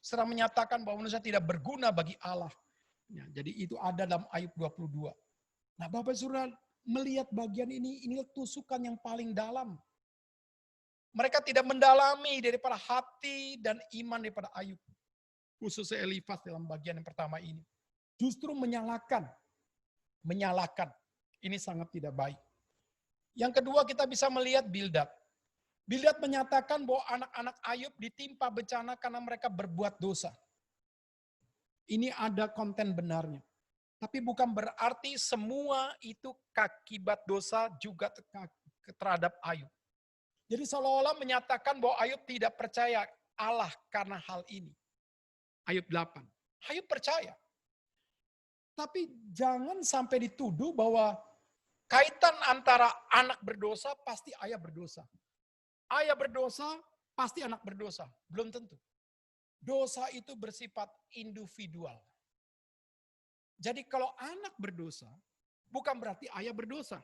serta menyatakan bahwa manusia tidak berguna bagi Allah. Ya, jadi itu ada dalam Ayub 22. Nah, Bapak Saudara melihat bagian ini tusukan yang paling dalam. Mereka tidak mendalami daripada hati dan iman daripada Ayub. Khususnya Elifas dalam bagian yang pertama ini. Justru menyalahkan. Ini sangat tidak baik. Yang kedua, kita bisa melihat Bildad. Bildad menyatakan bahwa anak-anak Ayub ditimpa bencana karena mereka berbuat dosa. Ini ada konten benarnya. Tapi bukan berarti semua itu akibat dosa juga terhadap Ayub. Jadi seolah-olah menyatakan bahwa Ayub tidak percaya Allah karena hal ini. Ayub 8. Ayub percaya. Tapi jangan sampai dituduh bahwa kaitan antara anak berdosa pasti ayah berdosa. Ayah berdosa, pasti anak berdosa. Belum tentu. Dosa itu bersifat individual. Jadi kalau anak berdosa, bukan berarti ayah berdosa.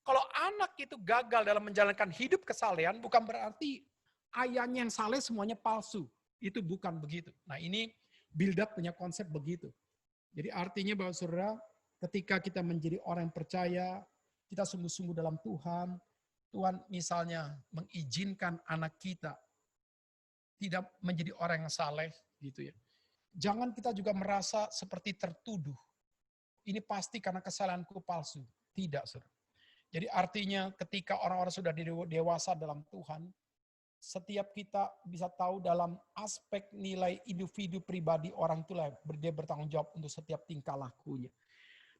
Kalau anak itu gagal dalam menjalankan hidup kesalehan, bukan berarti ayahnya yang saleh semuanya palsu. Itu bukan begitu. Nah, ini Bildad punya konsep begitu. Jadi artinya bahwa saudara, ketika kita menjadi orang yang percaya, kita sungguh-sungguh dalam Tuhan, Tuhan misalnya mengizinkan anak kita tidak menjadi orang yang saleh, gitu ya. Jangan kita juga merasa seperti tertuduh. Ini pasti karena kesalahanku palsu. Tidak, saudara. Jadi artinya ketika orang-orang sudah dewasa dalam Tuhan, setiap kita bisa tahu dalam aspek nilai individu pribadi orang itulah dia bertanggung jawab untuk setiap tingkah lakunya.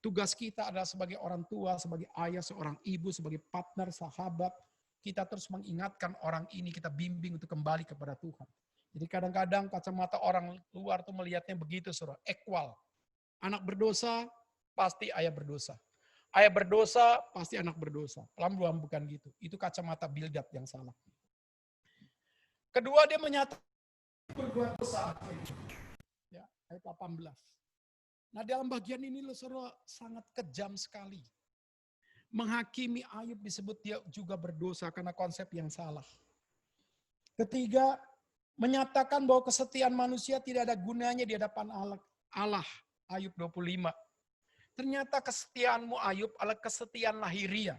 Tugas kita adalah sebagai orang tua, sebagai ayah, seorang ibu, sebagai partner, sahabat. Kita terus mengingatkan orang ini, kita bimbing untuk kembali kepada Tuhan. Jadi kadang-kadang kacamata orang luar tuh melihatnya begitu, saudara. Equal. Anak berdosa, pasti ayah berdosa. Ayah berdosa, pasti anak berdosa. Pelan-pelan bukan gitu. Itu kacamata Bildad yang salah. Kedua, dia menyatakan berbuat dosa. Ya, ayat 18. Nah, dalam bagian ini saudara sangat kejam sekali. Menghakimi Ayub disebut dia juga berdosa karena konsep yang salah. Ketiga, menyatakan bahwa kesetiaan manusia tidak ada gunanya di hadapan Allah. Ayub 25. Ternyata kesetiaanmu Ayub adalah kesetiaan lahiriah.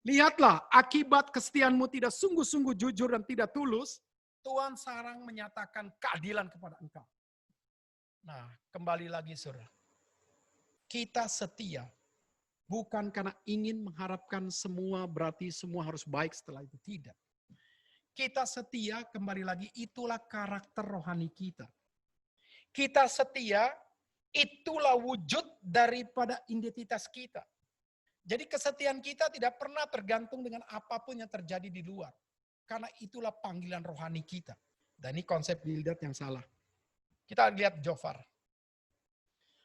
Lihatlah, akibat kesetiaanmu tidak sungguh-sungguh jujur dan tidak tulus, Tuhan sekarang menyatakan keadilan kepada engkau. Nah, kembali lagi saudara. Kita setia. Bukan karena ingin mengharapkan semua berarti semua harus baik setelah itu. Tidak. Kita setia, kembali lagi, itulah karakter rohani kita. Kita setia Itulah wujud daripada identitas kita. Jadi kesetiaan kita tidak pernah tergantung dengan apapun yang terjadi di luar. Karena itulah panggilan rohani kita. Dan ini konsep Bildad yang salah. Kita lihat Jofar.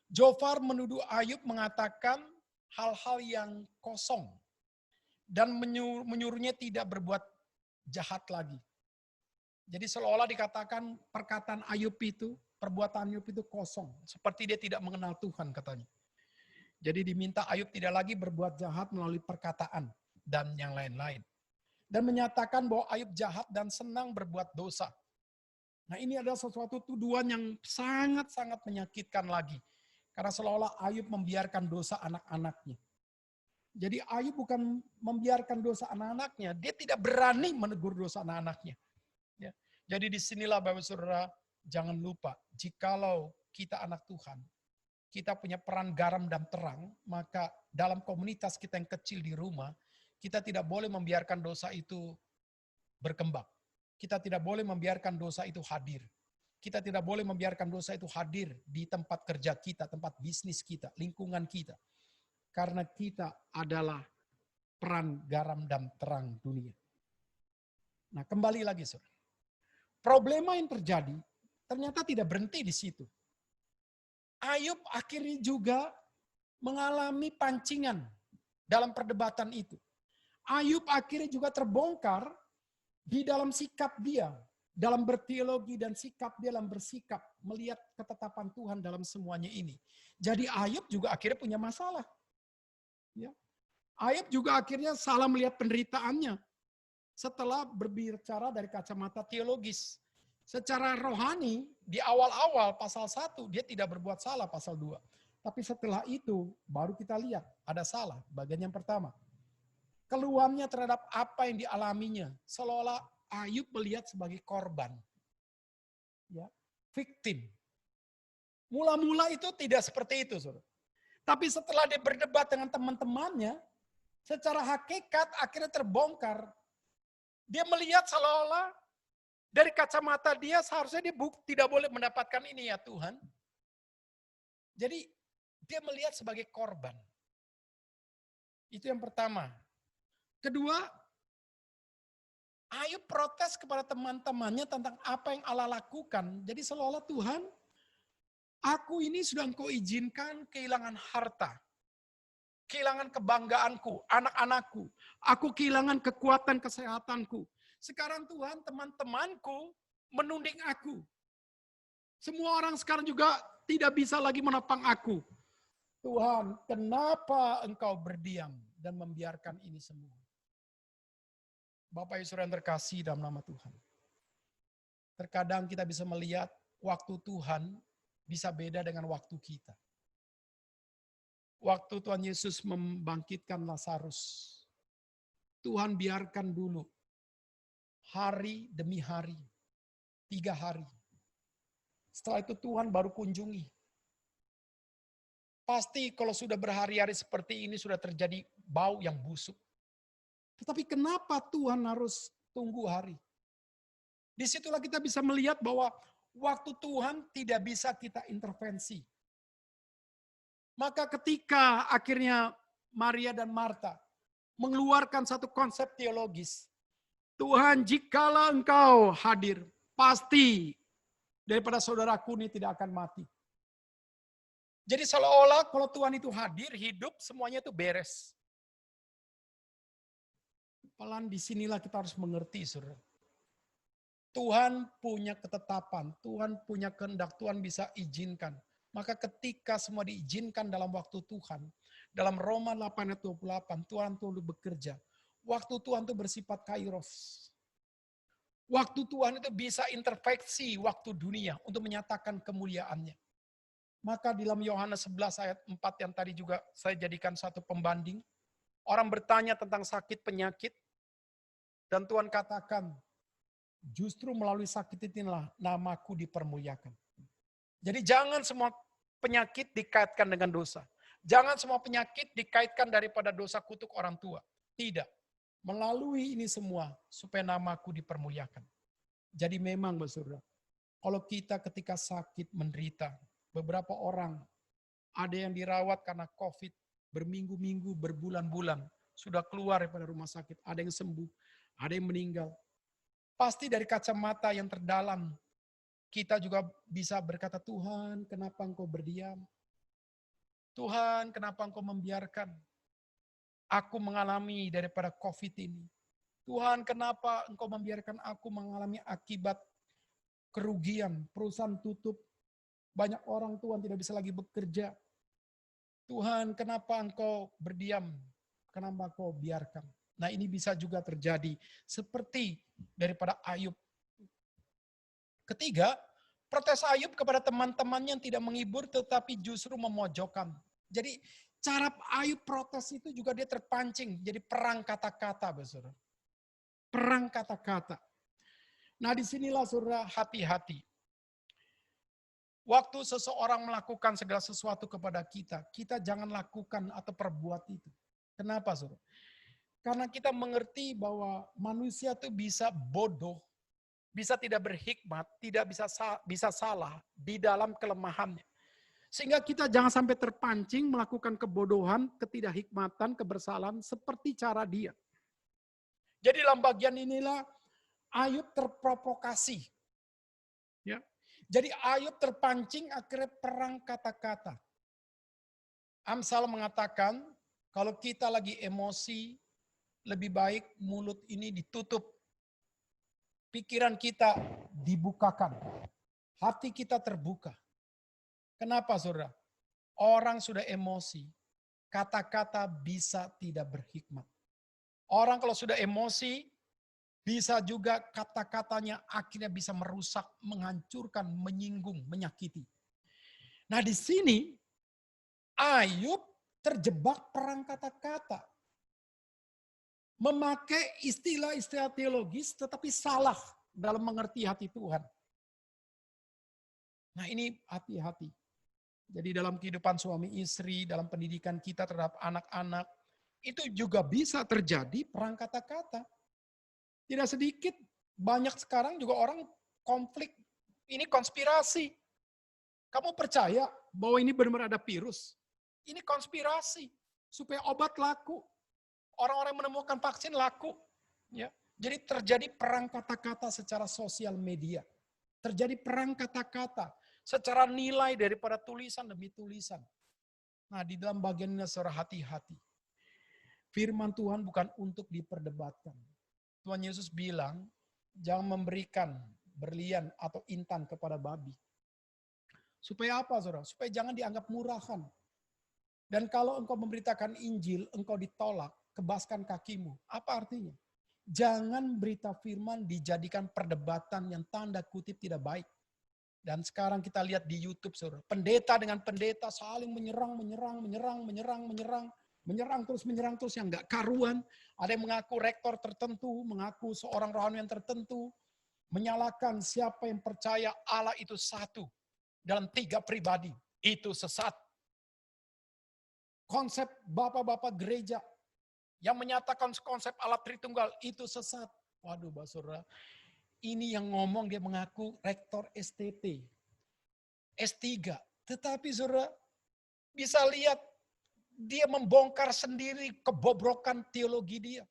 Jofar menuduh Ayub mengatakan hal-hal yang kosong. Dan menyuruhnya tidak berbuat jahat lagi. Jadi seolah-olah dikatakan perkataan Ayub itu, perbuatan Ayub itu kosong. Seperti dia tidak mengenal Tuhan katanya. Jadi diminta Ayub tidak lagi berbuat jahat melalui perkataan dan yang lain-lain. Dan menyatakan bahwa Ayub jahat dan senang berbuat dosa. Nah ini adalah sesuatu tuduhan yang sangat-sangat menyakitkan lagi. Karena seolah-olah Ayub membiarkan dosa anak-anaknya. Jadi Ayub bukan membiarkan dosa anak-anaknya, dia tidak berani menegur dosa anak-anaknya. Ya. Jadi disinilah Bapak Saudara, jangan lupa, jikalau kita anak Tuhan, kita punya peran garam dan terang, maka dalam komunitas kita yang kecil di rumah, kita tidak boleh membiarkan dosa itu berkembang. Kita tidak boleh membiarkan dosa itu hadir. Kita tidak boleh membiarkan dosa itu hadir di tempat kerja kita, tempat bisnis kita, lingkungan kita. Karena kita adalah peran garam dan terang dunia. Nah kembali lagi saudara. Problema yang terjadi ternyata tidak berhenti di situ. Ayub akhirnya juga mengalami pancingan dalam perdebatan itu. Ayub akhirnya juga terbongkar di dalam sikap dia, dalam berteologi dan sikap dia dalam bersikap, melihat ketetapan Tuhan dalam semuanya ini. Jadi Ayub juga akhirnya punya masalah. Ya. Ayub juga akhirnya salah melihat penderitaannya setelah berbicara dari kacamata teologis. Secara rohani, di awal-awal pasal 1, dia tidak berbuat salah pasal 2. Tapi setelah itu, baru kita lihat ada salah. Bagian yang pertama. Keluhannya terhadap apa yang dialaminya. Seolah-olah Ayub melihat sebagai korban. Ya, victim. Mula-mula itu tidak seperti itu. Saudara. Tapi setelah dia berdebat dengan teman-temannya, secara hakikat akhirnya terbongkar. Dia melihat seolah-olah dari kacamata dia seharusnya dia tidak boleh mendapatkan ini ya Tuhan. Jadi dia melihat sebagai korban. Itu yang pertama. Kedua, Ayub protes kepada teman-temannya tentang apa yang Allah lakukan. Jadi seolah-olah Tuhan, aku ini sudah Engkau izinkan kehilangan harta. Kehilangan kebanggaanku, anak-anakku. Aku kehilangan kekuatan kesehatanku. Sekarang Tuhan, teman-temanku menunding aku. Semua orang sekarang juga tidak bisa lagi menopang aku. Tuhan, kenapa Engkau berdiam dan membiarkan ini semua? Bapak Ibu Saudara yang terkasih dalam nama Tuhan. Terkadang kita bisa melihat waktu Tuhan bisa beda dengan waktu kita. Waktu Tuhan Yesus membangkitkan Lazarus, Tuhan biarkan dulu hari demi hari, 3 hari. Setelah itu Tuhan baru kunjungi. Pasti kalau sudah berhari-hari seperti ini sudah terjadi bau yang busuk. Tetapi kenapa Tuhan harus tunggu hari? Disitulah kita bisa melihat bahwa waktu Tuhan tidak bisa kita intervensi. Maka ketika akhirnya Maria dan Marta mengeluarkan satu konsep teologis, Tuhan, jikalau Engkau hadir, pasti daripada saudaraku ini tidak akan mati. Jadi seolah-olah kalau Tuhan itu hadir, hidup, semuanya itu beres. Pelan disinilah kita harus mengerti, saudara. Tuhan punya ketetapan, Tuhan punya kehendak, Tuhan bisa izinkan. Maka ketika semua diizinkan dalam waktu Tuhan, dalam Roma 8 ayat 28, Tuhan itu bekerja. Waktu Tuhan itu bersifat kairos. Waktu Tuhan itu bisa intervensi waktu dunia untuk menyatakan kemuliaannya. Maka dalam Yohanes 11 ayat 4 yang tadi juga saya jadikan satu pembanding. Orang bertanya tentang sakit penyakit. Dan Tuhan katakan, justru melalui sakit inilah namaku dipermuliakan. Jadi jangan semua penyakit dikaitkan dengan dosa. Jangan semua penyakit dikaitkan daripada dosa kutuk orang tua. Tidak. Melalui ini semua supaya namaku dipermuliakan. Jadi memang Saudara, kalau kita ketika sakit menderita, beberapa orang Ada yang dirawat karena COVID berminggu-minggu, berbulan-bulan. Sudah keluar daripada rumah sakit. Ada yang sembuh, ada yang meninggal. Pasti dari kacamata yang terdalam, kita juga bisa berkata, Tuhan, kenapa Engkau berdiam? Tuhan, kenapa Engkau membiarkan aku mengalami daripada COVID ini? Tuhan, kenapa Engkau membiarkan aku mengalami akibat kerugian, perusahaan tutup, banyak orang Tuhan tidak bisa lagi bekerja. Tuhan, kenapa Engkau berdiam? Kenapa Engkau biarkan? Nah, ini bisa juga terjadi seperti daripada Ayub. Ketiga, protes Ayub kepada teman-temannya yang tidak menghibur tetapi justru memojokkan. Jadi cara Ayub protes itu juga dia terpancing jadi perang kata-kata, Saudara. Perang kata-kata. Nah, disinilah Saudara hati-hati. Waktu seseorang melakukan segala sesuatu kepada kita, kita jangan lakukan atau perbuat itu. Kenapa, Saudara? Karena kita mengerti bahwa manusia itu bisa bodoh, bisa tidak berhikmat, tidak bisa salah di dalam kelemahannya. Sehingga kita jangan sampai terpancing melakukan kebodohan, ketidakhikmatan, kebersalahan seperti cara dia. Jadi dalam bagian inilah Ayub terprovokasi. Ya. Jadi Ayub terpancing akhirnya perang kata-kata. Amsal mengatakan kalau kita lagi emosi, lebih baik mulut ini ditutup. Pikiran kita dibukakan. Hati kita terbuka. Kenapa, Saudara? Orang sudah emosi, kata-kata bisa tidak berhikmat. Orang kalau sudah emosi, bisa juga kata-katanya akhirnya bisa merusak, menghancurkan, menyinggung, menyakiti. Nah, di sini Ayub terjebak perang kata-kata. Memakai istilah-istilah teologis tetapi salah dalam mengerti hati Tuhan. Nah, ini hati-hati. Jadi dalam kehidupan suami istri, dalam pendidikan kita terhadap anak-anak, itu juga bisa terjadi perang kata-kata. Tidak sedikit, banyak sekarang juga orang konflik. Ini konspirasi. Kamu percaya bahwa ini benar-benar ada virus? Ini konspirasi. Supaya obat laku. Orang-orang menemukan vaksin laku. Ya. Jadi terjadi perang kata-kata secara sosial media. Terjadi perang kata-kata secara nilai daripada tulisan demi tulisan. Nah, di dalam bagian ini secara hati-hati. Firman Tuhan bukan untuk diperdebatkan. Tuhan Yesus bilang, jangan memberikan berlian atau intan kepada babi. Supaya apa, saudara? Supaya jangan dianggap murahan. Dan kalau engkau memberitakan Injil, engkau ditolak, kebaskan kakimu. Apa artinya? Jangan berita firman dijadikan perdebatan yang tanda kutip tidak baik. Dan sekarang kita lihat di YouTube, saudara. Pendeta dengan pendeta saling menyerang terus yang nggak karuan. Ada yang mengaku rektor tertentu, mengaku seorang rohaniwan tertentu, menyalahkan siapa yang percaya Allah itu satu dalam 3 pribadi. Itu sesat. Konsep bapak-bapak gereja yang menyatakan konsep Allah Tritunggal itu sesat. Waduh, Saudara. Ini yang ngomong dia mengaku rektor STT, S3. Tetapi Saudara bisa lihat dia membongkar sendiri kebobrokan teologi dia.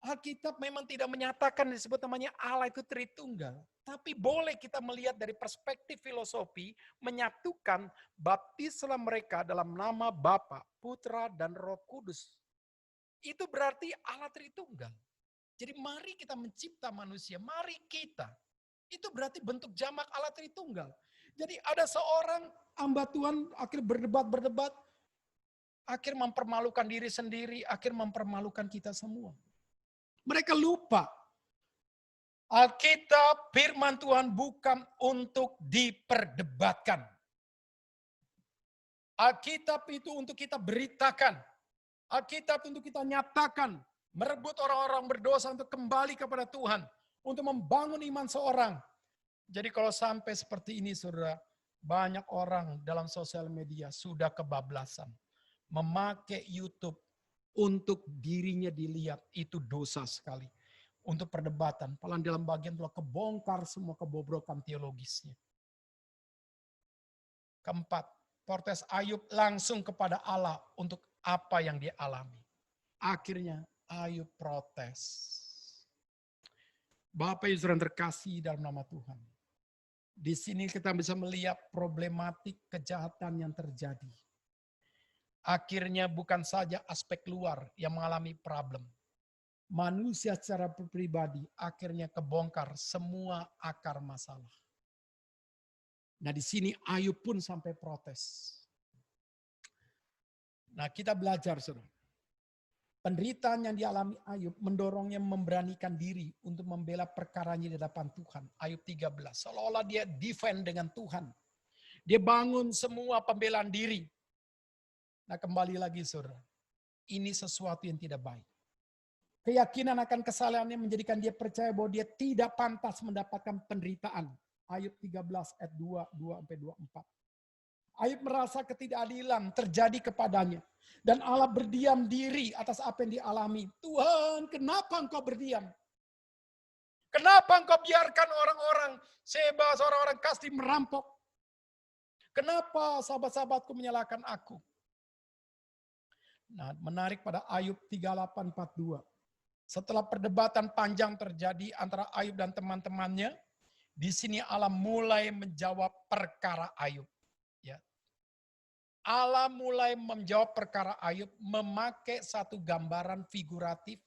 Alkitab memang tidak menyatakan disebut namanya Allah itu Tritunggal. Tapi boleh kita melihat dari perspektif filosofi menyatukan baptislah mereka dalam nama Bapa, Putra, dan Roh Kudus. Itu berarti Allah Tritunggal. Jadi mari kita mencipta manusia, mari kita. Itu berarti bentuk jamak Allah Tritunggal. Jadi ada seorang hamba Tuhan akhir berdebat, akhir mempermalukan diri sendiri, akhir mempermalukan kita semua. Mereka lupa. Alkitab, firman Tuhan bukan untuk diperdebatkan. Alkitab itu untuk kita beritakan. Alkitab untuk kita nyatakan. Merebut orang-orang berdosa untuk kembali kepada Tuhan. Untuk membangun iman seorang. Jadi kalau sampai seperti ini, saudara, banyak orang dalam sosial media sudah kebablasan. Memakai YouTube untuk dirinya dilihat, itu dosa sekali. Untuk perdebatan, paling dalam bagian telah kebongkar semua kebobrokan teologisnya. Keempat, Protes Ayub langsung kepada Allah untuk apa yang dia alami. Akhirnya Ayub protes. Bapak Ibu Saudara terkasih dalam nama Tuhan. Di sini kita bisa melihat problematik kejahatan yang terjadi. Akhirnya bukan saja aspek luar yang mengalami problem. Manusia secara pribadi akhirnya kebongkar semua akar masalah. Nah di sini Ayub pun sampai protes. Nah kita belajar saudara. Penderitaan yang dialami Ayub mendorongnya memberanikan diri untuk membela perkaranya di hadapan Tuhan. Ayub 13. Seolah-olah dia defend dengan Tuhan. Dia bangun semua pembelaan diri. Nah kembali lagi saudara. Ini sesuatu yang tidak baik. Keyakinan akan kesalahannya menjadikan dia percaya bahwa dia tidak pantas mendapatkan penderitaan. Ayub 13 ayat 2-24. Ayub merasa ketidakadilan terjadi kepadanya. Dan Allah berdiam diri atas apa yang dialami. Tuhan, kenapa engkau berdiam? Kenapa engkau biarkan orang-orang Seba, orang-orang Kasdim merampok? Kenapa sahabat-sahabatku menyalahkan aku? Nah, menarik pada Ayub 38:42. Setelah perdebatan panjang terjadi antara Ayub dan teman-temannya, di sini Allah mulai menjawab perkara Ayub. Ya. Allah mulai menjawab perkara Ayub memakai satu gambaran figuratif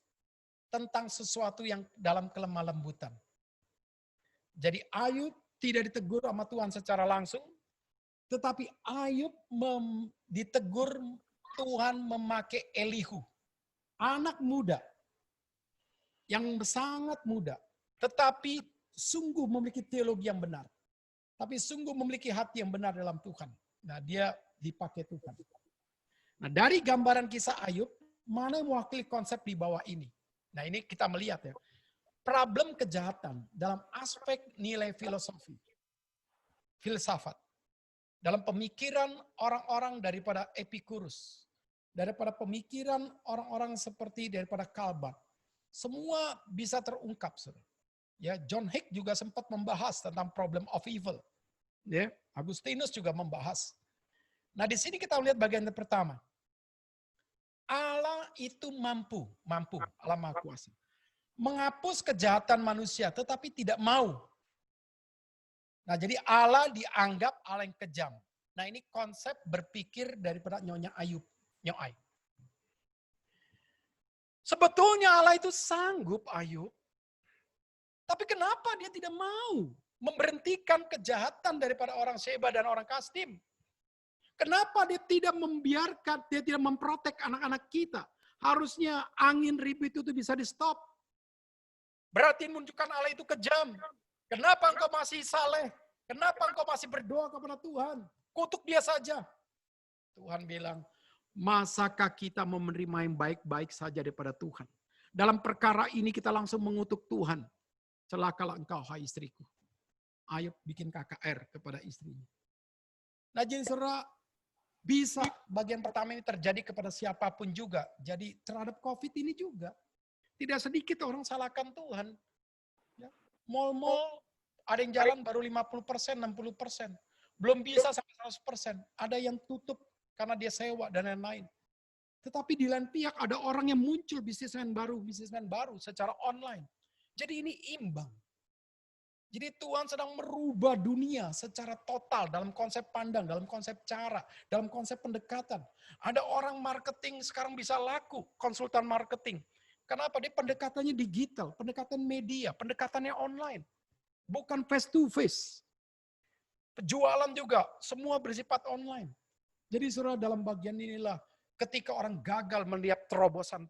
tentang sesuatu yang dalam kelemah lembutan. Jadi Ayub tidak ditegur sama Tuhan secara langsung, tetapi Ayub ditegur Tuhan memakai Elihu, anak muda, yang sangat muda, tetapi sungguh memiliki teologi yang benar. Tapi sungguh memiliki hati yang benar dalam Tuhan. Nah dia dipakai Tuhan. Nah dari gambaran kisah Ayub, mana yang mewakili konsep di bawah ini? Nah ini kita melihat ya. Problem kejahatan dalam aspek nilai filosofi. Filsafat. Dalam pemikiran orang-orang daripada Epicurus. Daripada pemikiran orang-orang seperti daripada Calbat. Semua bisa terungkap. Saudara. Ya, John Hick juga sempat membahas tentang problem of evil. Ya, Agustinus juga membahas. Nah, di sini kita lihat bagian pertama. Allah itu mampu, Allah Maha Kuasa. Menghapus kejahatan manusia, tetapi tidak mau. Nah, jadi Allah dianggap Allah yang kejam. Nah, ini konsep berpikir daripada Nyonya Ayub, Nyoai. Sebetulnya Allah itu sanggup, Ayub. Tapi kenapa dia tidak mau memberhentikan kejahatan daripada orang Seba dan orang Kasdim? Kenapa dia tidak membiarkan, dia tidak memprotek anak-anak kita? Harusnya angin ribut itu bisa di stop. Berarti menunjukkan Allah itu kejam. Kenapa engkau masih saleh? Kenapa engkau masih berdoa kepada Tuhan? Kutuk dia saja. Tuhan bilang, masakah kita mau menerima yang baik-baik saja daripada Tuhan? Dalam perkara ini kita langsung mengutuk Tuhan. Celakalah engkau, hai istriku. Ayub bikin KKR kepada istrinya. Nah jadi saudara, bisa bagian pertama ini terjadi kepada siapapun juga. Jadi terhadap COVID ini juga. Tidak sedikit orang salahkan Tuhan. Ya. Mal-mal ada yang jalan baru 50%, 60%. Belum bisa sampai 100%. Ada yang tutup karena dia sewa dan lain-lain. Tetapi di lain pihak ada orang yang muncul bisnismen baru secara online. Jadi ini imbang. Jadi Tuhan sedang merubah dunia secara total dalam konsep pandang, dalam konsep cara, dalam konsep pendekatan. Ada orang marketing sekarang bisa laku, konsultan marketing. Kenapa? Dia pendekatannya digital, pendekatan media, pendekatannya online. Bukan face to face. Penjualan juga, semua bersifat online. Jadi saudara dalam bagian inilah ketika orang gagal melihat terobosan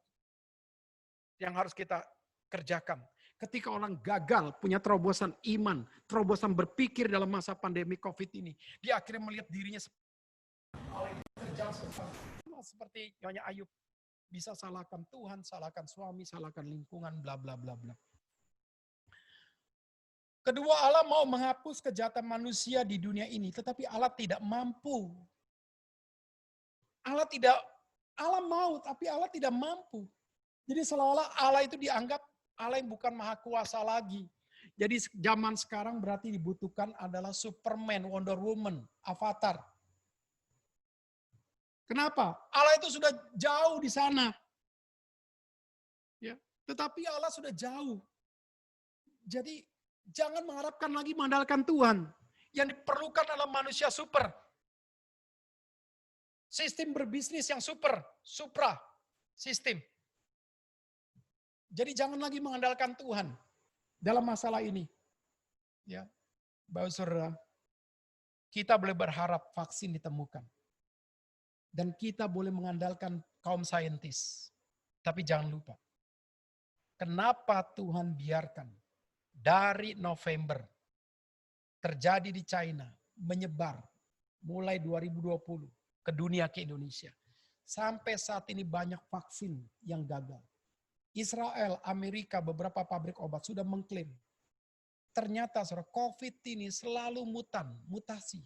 yang harus kita kerjakan. Ketika orang gagal punya terobosan iman, terobosan berpikir dalam masa pandemi COVID ini, dia akhirnya melihat dirinya seperti Nyonya Ayub. Bisa salahkan Tuhan, salahkan suami, salahkan lingkungan, bla bla bla bla. Kedua, Allah mau menghapus kejahatan manusia di dunia ini, tetapi Allah tidak mampu. Allah mau, tapi Allah tidak mampu. Jadi seolah-olah Allah itu dianggap Allah yang bukan maha kuasa lagi. Jadi zaman sekarang berarti dibutuhkan adalah Superman, Wonder Woman, Avatar. Kenapa? Allah itu sudah jauh di sana. Ya, tetapi Allah sudah jauh. Jadi jangan mengharapkan lagi mengandalkan Tuhan. Yang diperlukan adalah manusia super. Sistem berbisnis yang supra sistem. Jadi jangan lagi mengandalkan Tuhan dalam masalah ini. Ya, Bapak Saudara, kita boleh berharap vaksin ditemukan. Dan kita boleh mengandalkan kaum saintis. Tapi jangan lupa, kenapa Tuhan biarkan dari November terjadi di China, menyebar mulai 2020 ke dunia, ke Indonesia. Sampai saat ini banyak vaksin yang gagal. Israel, Amerika, beberapa pabrik obat sudah mengklaim. Ternyata COVID ini selalu mutasi.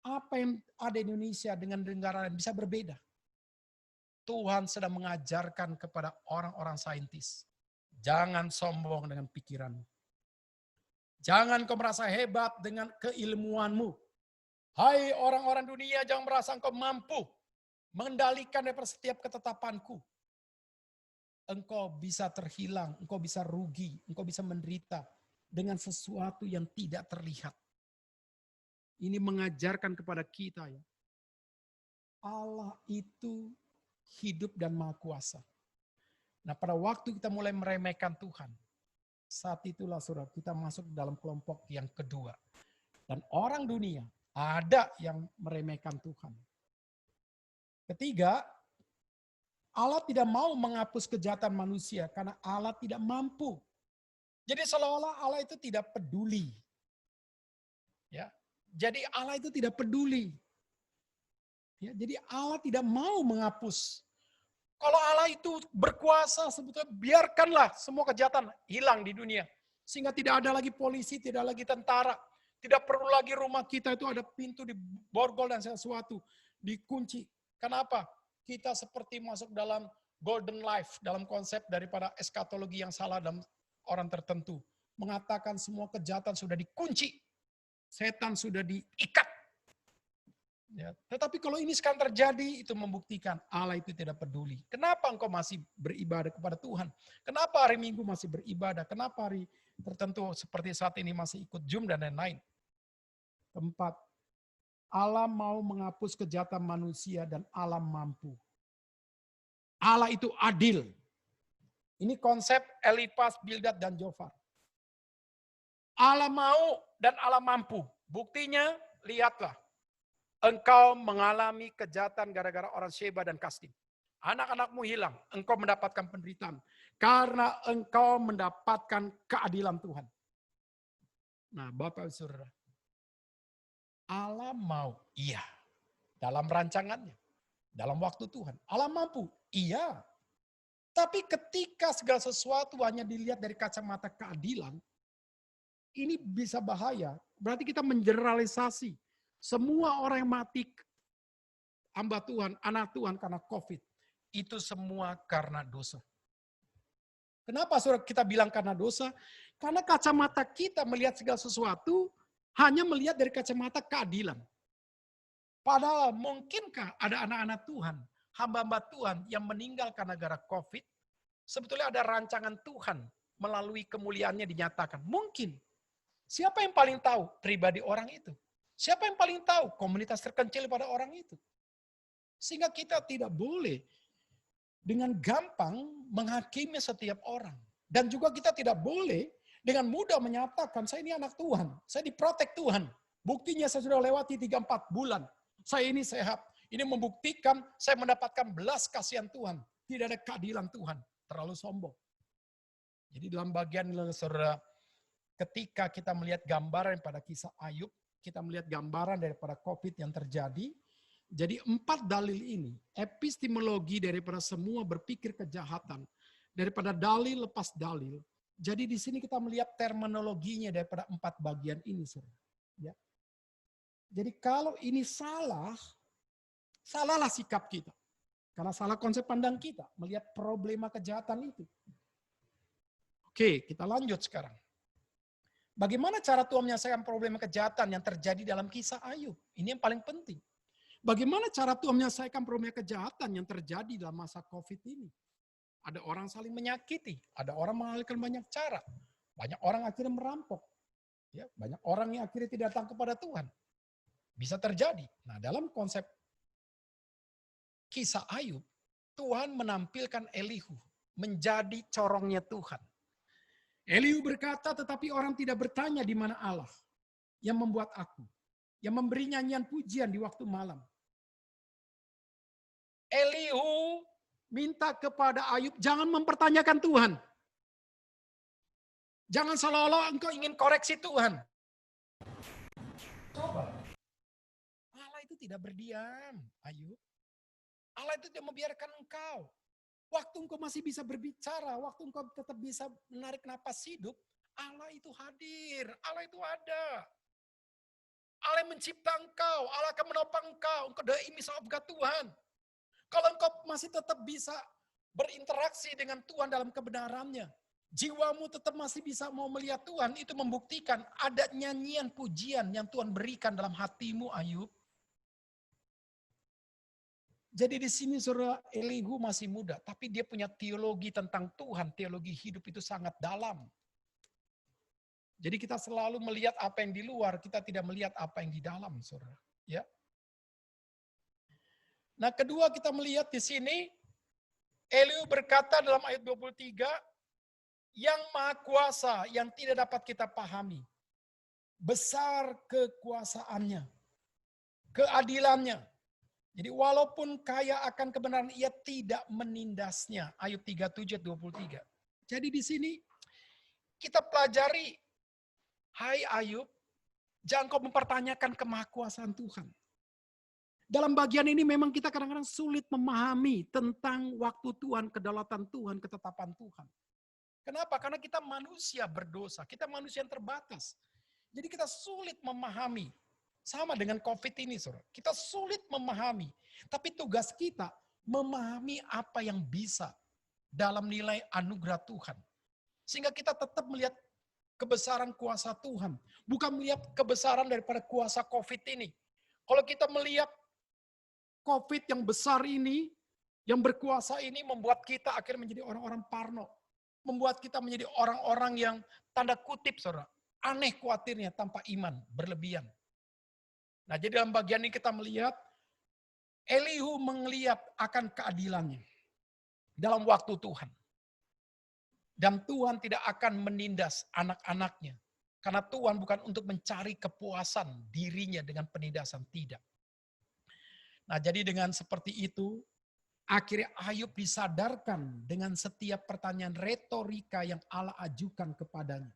Apa yang ada di Indonesia dengan negara lain bisa berbeda. Tuhan sedang mengajarkan kepada orang-orang saintis. Jangan sombong dengan pikiranmu. Jangan kau merasa hebat dengan keilmuanmu. Hai orang-orang dunia, jangan merasa engkau mampu mengendalikan daripada setiap ketetapanku. Engkau bisa terhilang, engkau bisa rugi, engkau bisa menderita dengan sesuatu yang tidak terlihat. Ini mengajarkan kepada kita ya. Allah itu hidup dan maha kuasa. Nah, pada waktu kita mulai meremehkan Tuhan, saat itulah saudara kita masuk dalam kelompok yang kedua. Dan orang dunia ada yang meremehkan Tuhan. Ketiga, Allah tidak mau menghapus kejahatan manusia karena Allah tidak mampu. Jadi seolah-olah Allah itu tidak peduli. Ya. Jadi Allah itu tidak peduli. Ya, jadi Allah tidak mau menghapus. Kalau Allah itu berkuasa, sebetulnya biarkanlah semua kejahatan hilang di dunia. Sehingga tidak ada lagi polisi, tidak lagi tentara. Tidak perlu lagi rumah kita itu ada pintu diborgol dan sesuatu. Dikunci. Kenapa? Kita seperti masuk dalam golden life, dalam konsep daripada eskatologi yang salah dalam orang tertentu. Mengatakan semua kejahatan sudah dikunci. Setan sudah diikat. Ya, tetapi kalau ini sekarang terjadi, itu membuktikan Allah itu tidak peduli. Kenapa engkau masih beribadah kepada Tuhan? Kenapa hari Minggu masih beribadah? Kenapa hari tertentu seperti saat ini masih ikut Zoom dan lain-lain? Keempat, Allah mau menghapus kejahatan manusia dan Allah mampu. Allah itu adil. Ini konsep Eliphaz, Bildad, dan Zofar. Allah mau dan Allah mampu. Buktinya, lihatlah. Engkau mengalami kejahatan gara-gara orang Sheba dan Kasdim. Anak-anakmu hilang, engkau mendapatkan penderitaan. Karena engkau mendapatkan keadilan Tuhan. Nah, Bapak dan Saudara, Allah mau, iya. Dalam rancangannya, dalam waktu Tuhan. Allah mampu, iya. Tapi ketika segala sesuatu hanya dilihat dari kacamata keadilan, ini bisa bahaya. Berarti kita mengeneralisasi. Semua orang yang mati hamba Tuhan, anak Tuhan karena COVID. Itu semua karena dosa. Kenapa saudara kita bilang karena dosa? Karena kacamata kita melihat segala sesuatu hanya melihat dari kacamata keadilan. Padahal mungkinkah ada anak-anak Tuhan, hamba-hamba Tuhan yang meninggal karena gara COVID? Sebetulnya ada rancangan Tuhan melalui kemuliaannya dinyatakan. Mungkin. Siapa yang paling tahu pribadi orang itu? Siapa yang paling tahu komunitas terkecil pada orang itu? Sehingga kita tidak boleh dengan gampang menghakimi setiap orang. Dan juga kita tidak boleh dengan mudah menyatakan, saya ini anak Tuhan, saya diprotek Tuhan. Buktinya saya sudah lewati 3-4 bulan. Saya ini sehat. Ini membuktikan saya mendapatkan belas kasihan Tuhan. Tidak ada keadilan Tuhan. Terlalu sombong. Jadi dalam bagian saudara, ketika kita melihat gambaran pada kisah Ayub, kita melihat gambaran daripada COVID yang terjadi. Jadi 4 dalil ini, epistemologi daripada semua berpikir kejahatan, daripada dalil lepas dalil. Jadi di sini kita melihat terminologinya daripada 4 bagian ini. Ya. Jadi kalau ini salah, salahlah sikap kita. Karena salah konsep pandang kita, melihat problema kejahatan itu. Oke, kita lanjut sekarang. Bagaimana cara Tuhan menyelesaikan problema kejahatan yang terjadi dalam kisah Ayub? Ini yang paling penting. Bagaimana cara Tuhan menyelesaikan problem kejahatan yang terjadi dalam masa COVID ini? Ada orang saling menyakiti, ada orang mengalihkan banyak cara. Banyak orang akhirnya merampok. Ya, banyak orang yang akhirnya tidak datang kepada Tuhan. Bisa terjadi. Nah, dalam konsep kisah Ayub, Tuhan menampilkan Elihu menjadi corongnya Tuhan. Elihu berkata, tetapi orang tidak bertanya di mana Allah yang membuat aku, yang memberi nyanyian pujian di waktu malam. Elihu minta kepada Ayub, jangan mempertanyakan Tuhan. Jangan seolah-olah engkau ingin koreksi Tuhan. Coba. Allah itu tidak berdiam, Ayub. Allah itu tidak membiarkan engkau. Waktu engkau masih bisa berbicara, waktu engkau tetap bisa menarik napas hidup, Allah itu hadir, Allah itu ada. Allah yang mencipta engkau, Allah akan menopang engkau, engkau the image of God Tuhan. Kalau engkau masih tetap bisa berinteraksi dengan Tuhan dalam kebenarannya, jiwamu tetap masih bisa mau melihat Tuhan, itu membuktikan ada nyanyian pujian yang Tuhan berikan dalam hatimu, Ayub. Jadi di sini saudara, Elihu masih muda, tapi dia punya teologi tentang Tuhan, teologi hidup itu sangat dalam. Jadi kita selalu melihat apa yang di luar, kita tidak melihat apa yang di dalam, saudara. Ya. Nah, kedua kita melihat di sini, Elihu berkata dalam ayat 23, yang maha kuasa, yang tidak dapat kita pahami. Besar kekuasaannya, keadilannya. Jadi walaupun kaya akan kebenaran, ia tidak menindasnya. Ayub 37:23. Jadi di sini kita pelajari, hai Ayub, jangan kau mempertanyakan kemahakuasaan Tuhan. Dalam bagian ini memang kita kadang-kadang sulit memahami tentang waktu Tuhan, kedaulatan Tuhan, ketetapan Tuhan. Kenapa? Karena kita manusia berdosa, kita manusia yang terbatas. Jadi kita sulit memahami. Sama dengan COVID ini, saudara. Kita sulit memahami. Tapi tugas kita memahami apa yang bisa dalam nilai anugerah Tuhan. Sehingga kita tetap melihat kebesaran kuasa Tuhan. Bukan melihat kebesaran daripada kuasa COVID ini. Kalau kita melihat COVID yang besar ini, yang berkuasa ini membuat kita akhirnya menjadi orang-orang parno. Membuat kita menjadi orang-orang yang tanda kutip, saudara, aneh khawatirnya tanpa iman, berlebihan. Nah, jadi dalam bagian ini kita melihat Elihu melihat akan keadilannya dalam waktu Tuhan. Dan Tuhan tidak akan menindas anak-anaknya. Karena Tuhan bukan untuk mencari kepuasan dirinya dengan penindasan, tidak. Nah, jadi dengan seperti itu, akhirnya Ayub disadarkan dengan setiap pertanyaan retorika yang Allah ajukan kepadanya.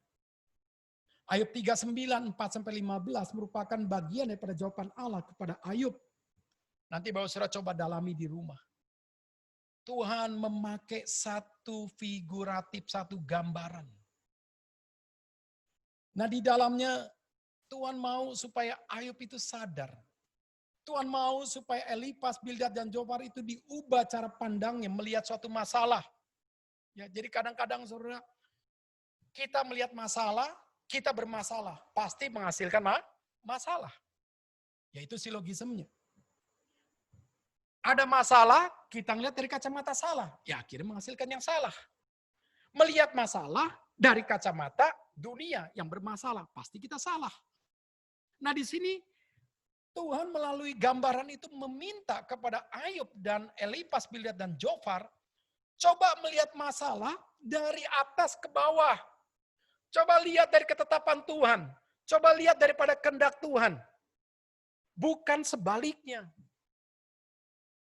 Ayub 39, 4-15 merupakan bagian daripada jawaban Allah kepada Ayub. Nanti baru saudara coba dalami di rumah. Tuhan memakai satu figuratif, satu gambaran. Nah di dalamnya Tuhan mau supaya Ayub itu sadar. Tuhan mau supaya Elipas, Bildad, dan Zofar itu diubah cara pandangnya melihat suatu masalah. Ya, jadi kadang-kadang saudara, kita melihat masalah, kita bermasalah, pasti menghasilkan masalah. Yaitu silogismenya. Ada masalah, kita melihat dari kacamata salah. Ya akhirnya menghasilkan yang salah. Melihat masalah dari kacamata dunia yang bermasalah, pasti kita salah. Nah di sini Tuhan melalui gambaran itu meminta kepada Ayub dan Elipas, Bildad, dan Zofar, coba melihat masalah dari atas ke bawah. Coba lihat dari ketetapan Tuhan. Coba lihat daripada kehendak Tuhan. Bukan sebaliknya.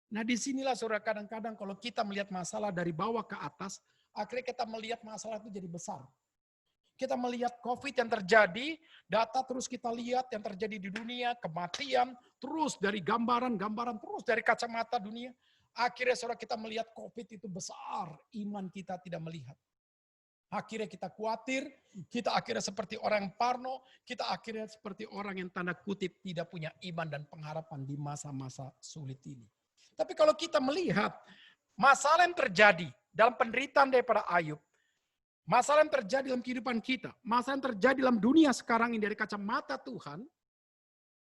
Nah disinilah saudara kadang-kadang kalau kita melihat masalah dari bawah ke atas, akhirnya kita melihat masalah itu jadi besar. Kita melihat COVID yang terjadi, data terus kita lihat yang terjadi di dunia, kematian, terus dari gambaran-gambaran, terus dari kacamata dunia. Akhirnya saudara kita melihat COVID itu besar, iman kita tidak melihat. Akhirnya kita khawatir, kita akhirnya seperti orang yang parno, kita akhirnya seperti orang yang tanda kutip tidak punya iman dan pengharapan di masa-masa sulit ini. Tapi kalau kita melihat masalah yang terjadi dalam penderitaan daripada Ayub, masalah yang terjadi dalam kehidupan kita, masalah yang terjadi dalam dunia sekarang ini dari kacamata Tuhan,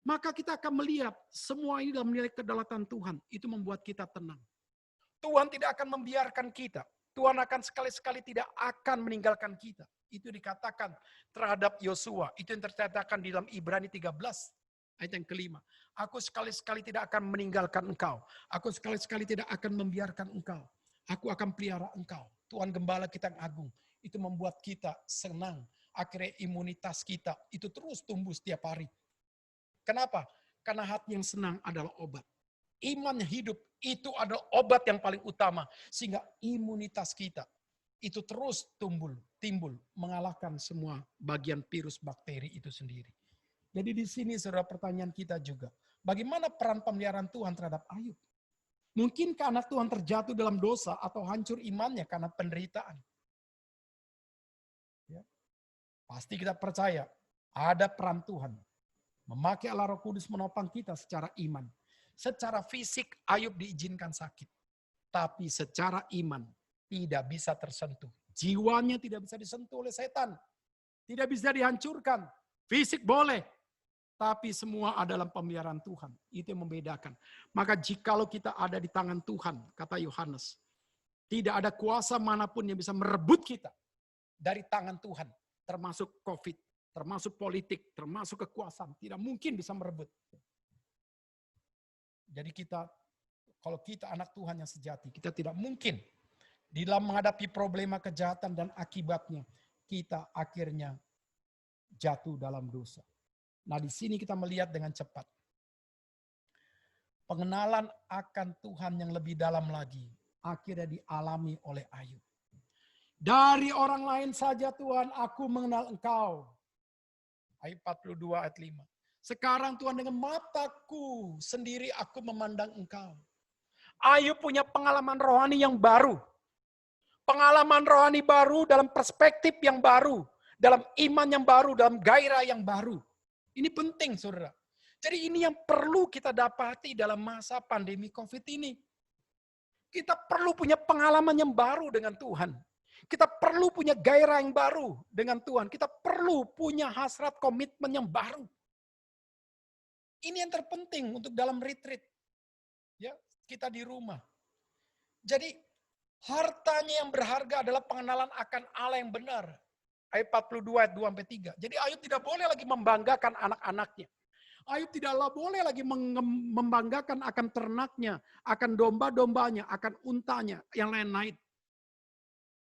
maka kita akan melihat semua ini dalam nilai kedaulatan Tuhan. Itu membuat kita tenang. Tuhan tidak akan membiarkan kita. Tuhan akan sekali-sekali tidak akan meninggalkan kita. Itu dikatakan terhadap Yosua. Itu yang terkatakan di dalam Ibrani 13 ayat yang kelima. Aku sekali-sekali tidak akan meninggalkan engkau. Aku sekali-sekali tidak akan membiarkan engkau. Aku akan pelihara engkau. Tuhan Gembala kita yang agung. Itu membuat kita senang. Akhirnya imunitas kita itu terus tumbuh setiap hari. Kenapa? Karena hati yang senang adalah obat. Iman yang hidup itu adalah obat yang paling utama. Sehingga imunitas kita itu terus timbul, mengalahkan semua bagian virus bakteri itu sendiri. Jadi di sini saudara pertanyaan kita juga. Bagaimana peran pemeliharaan Tuhan terhadap Ayub? Mungkinkah anak Tuhan terjatuh dalam dosa atau hancur imannya karena penderitaan? Ya. Pasti kita percaya ada peran Tuhan. Memakai Allah Roh Kudus menopang kita secara iman. Secara fisik Ayub diizinkan sakit. Tapi secara iman tidak bisa tersentuh. Jiwanya tidak bisa disentuh oleh setan. Tidak bisa dihancurkan. Fisik boleh. Tapi semua adalah pemeliharaan Tuhan. Itu yang membedakan. Maka jikalau kita ada di tangan Tuhan, kata Yohanes, tidak ada kuasa manapun yang bisa merebut kita dari tangan Tuhan. Termasuk COVID, termasuk politik, termasuk kekuasaan. Tidak mungkin bisa merebut. Jadi kita, kalau kita anak Tuhan yang sejati, kita tidak mungkin di dalam menghadapi problema kejahatan dan akibatnya, kita akhirnya jatuh dalam dosa. Nah, di sini kita melihat dengan cepat. Pengenalan akan Tuhan yang lebih dalam lagi, akhirnya dialami oleh Ayub. Dari orang lain saja Tuhan, aku mengenal Engkau. Ayub 42 ayat 5. Sekarang Tuhan dengan mataku sendiri aku memandang Engkau. Ayub punya pengalaman rohani yang baru. Pengalaman rohani baru dalam perspektif yang baru. Dalam iman yang baru, dalam gairah yang baru. Ini penting saudara. Jadi ini yang perlu kita dapati dalam masa pandemi COVID ini. Kita perlu punya pengalaman yang baru dengan Tuhan. Kita perlu punya gairah yang baru dengan Tuhan. Kita perlu punya hasrat komitmen yang baru. Ini yang terpenting untuk dalam retreat. Ya, kita di rumah. Jadi hartanya yang berharga adalah pengenalan akan Allah yang benar. Ayat 42 ayat 2-3. Jadi Ayub tidak boleh lagi membanggakan anak-anaknya. Ayub tidaklah boleh lagi membanggakan akan ternaknya, akan domba-dombanya, akan untanya, yang lain-lain.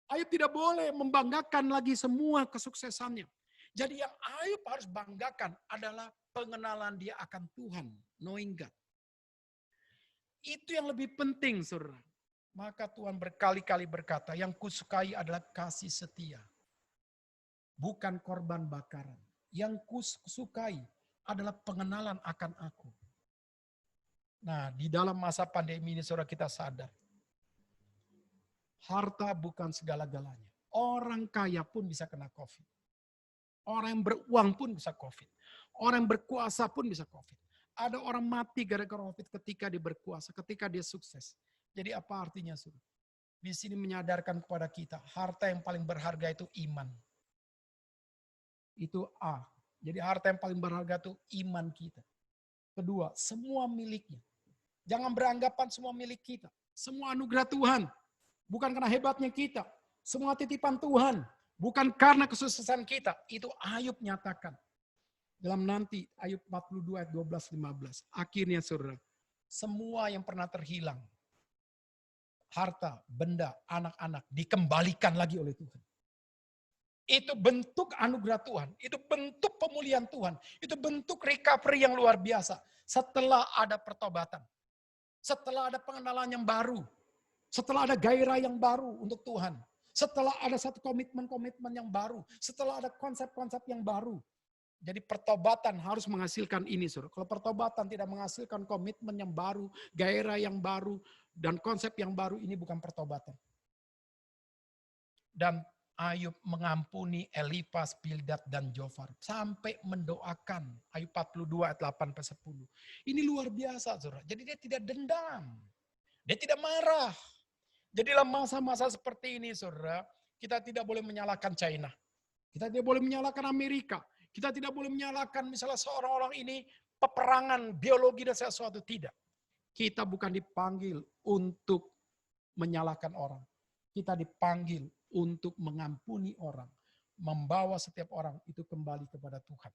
Ayub tidak boleh membanggakan lagi semua kesuksesannya. Jadi yang Ayub harus banggakan adalah pengenalan dia akan Tuhan, knowing God. Itu yang lebih penting, saudara. Maka Tuhan berkali-kali berkata, yang kusukai adalah kasih setia. Bukan korban bakaran. Yang kusukai adalah pengenalan akan aku. Nah, di dalam masa pandemi ini saudara kita sadar. Harta bukan segala-galanya. Orang kaya pun bisa kena COVID. Orang yang beruang pun bisa COVID. Orang yang berkuasa pun bisa COVID. Ada orang mati gara-gara COVID ketika dia berkuasa, ketika dia sukses. Jadi apa artinya saudara? Di sini menyadarkan kepada kita, harta yang paling berharga itu iman. Itu A. Jadi harta yang paling berharga itu iman kita. Kedua, semua miliknya. Jangan beranggapan semua milik kita. Semua anugerah Tuhan. Bukan karena hebatnya kita. Semua titipan Tuhan. Bukan karena kesuksesan kita. Itu Ayub nyatakan. Dalam nanti Ayub 42 ayat 12-15. Akhirnya saudara. Semua yang pernah terhilang. Harta, benda, anak-anak dikembalikan lagi oleh Tuhan. Itu bentuk anugerah Tuhan. Itu bentuk pemulihan Tuhan. Itu bentuk recovery yang luar biasa. Setelah ada pertobatan. Setelah ada pengenalan yang baru. Setelah ada gairah yang baru untuk Tuhan. Setelah ada satu komitmen-komitmen yang baru. Setelah ada konsep-konsep yang baru. Jadi pertobatan harus menghasilkan ini, saudara. Kalau pertobatan tidak menghasilkan komitmen yang baru, gairah yang baru, dan konsep yang baru, ini bukan pertobatan. Dan Ayub mengampuni Elifas, Bildad, dan Jofar. Sampai mendoakan. Ayub 42 ayat 8-10. Ini luar biasa, saudara. Jadi dia tidak dendam. Dia tidak marah. Jadi dalam masa-masa seperti ini, saudara, kita tidak boleh menyalahkan China. Kita tidak boleh menyalahkan Amerika. Kita tidak boleh menyalahkan misalnya seorang orang ini peperangan biologi dan sesuatu, tidak. Kita bukan dipanggil untuk menyalahkan orang. Kita dipanggil untuk mengampuni orang, membawa setiap orang itu kembali kepada Tuhan.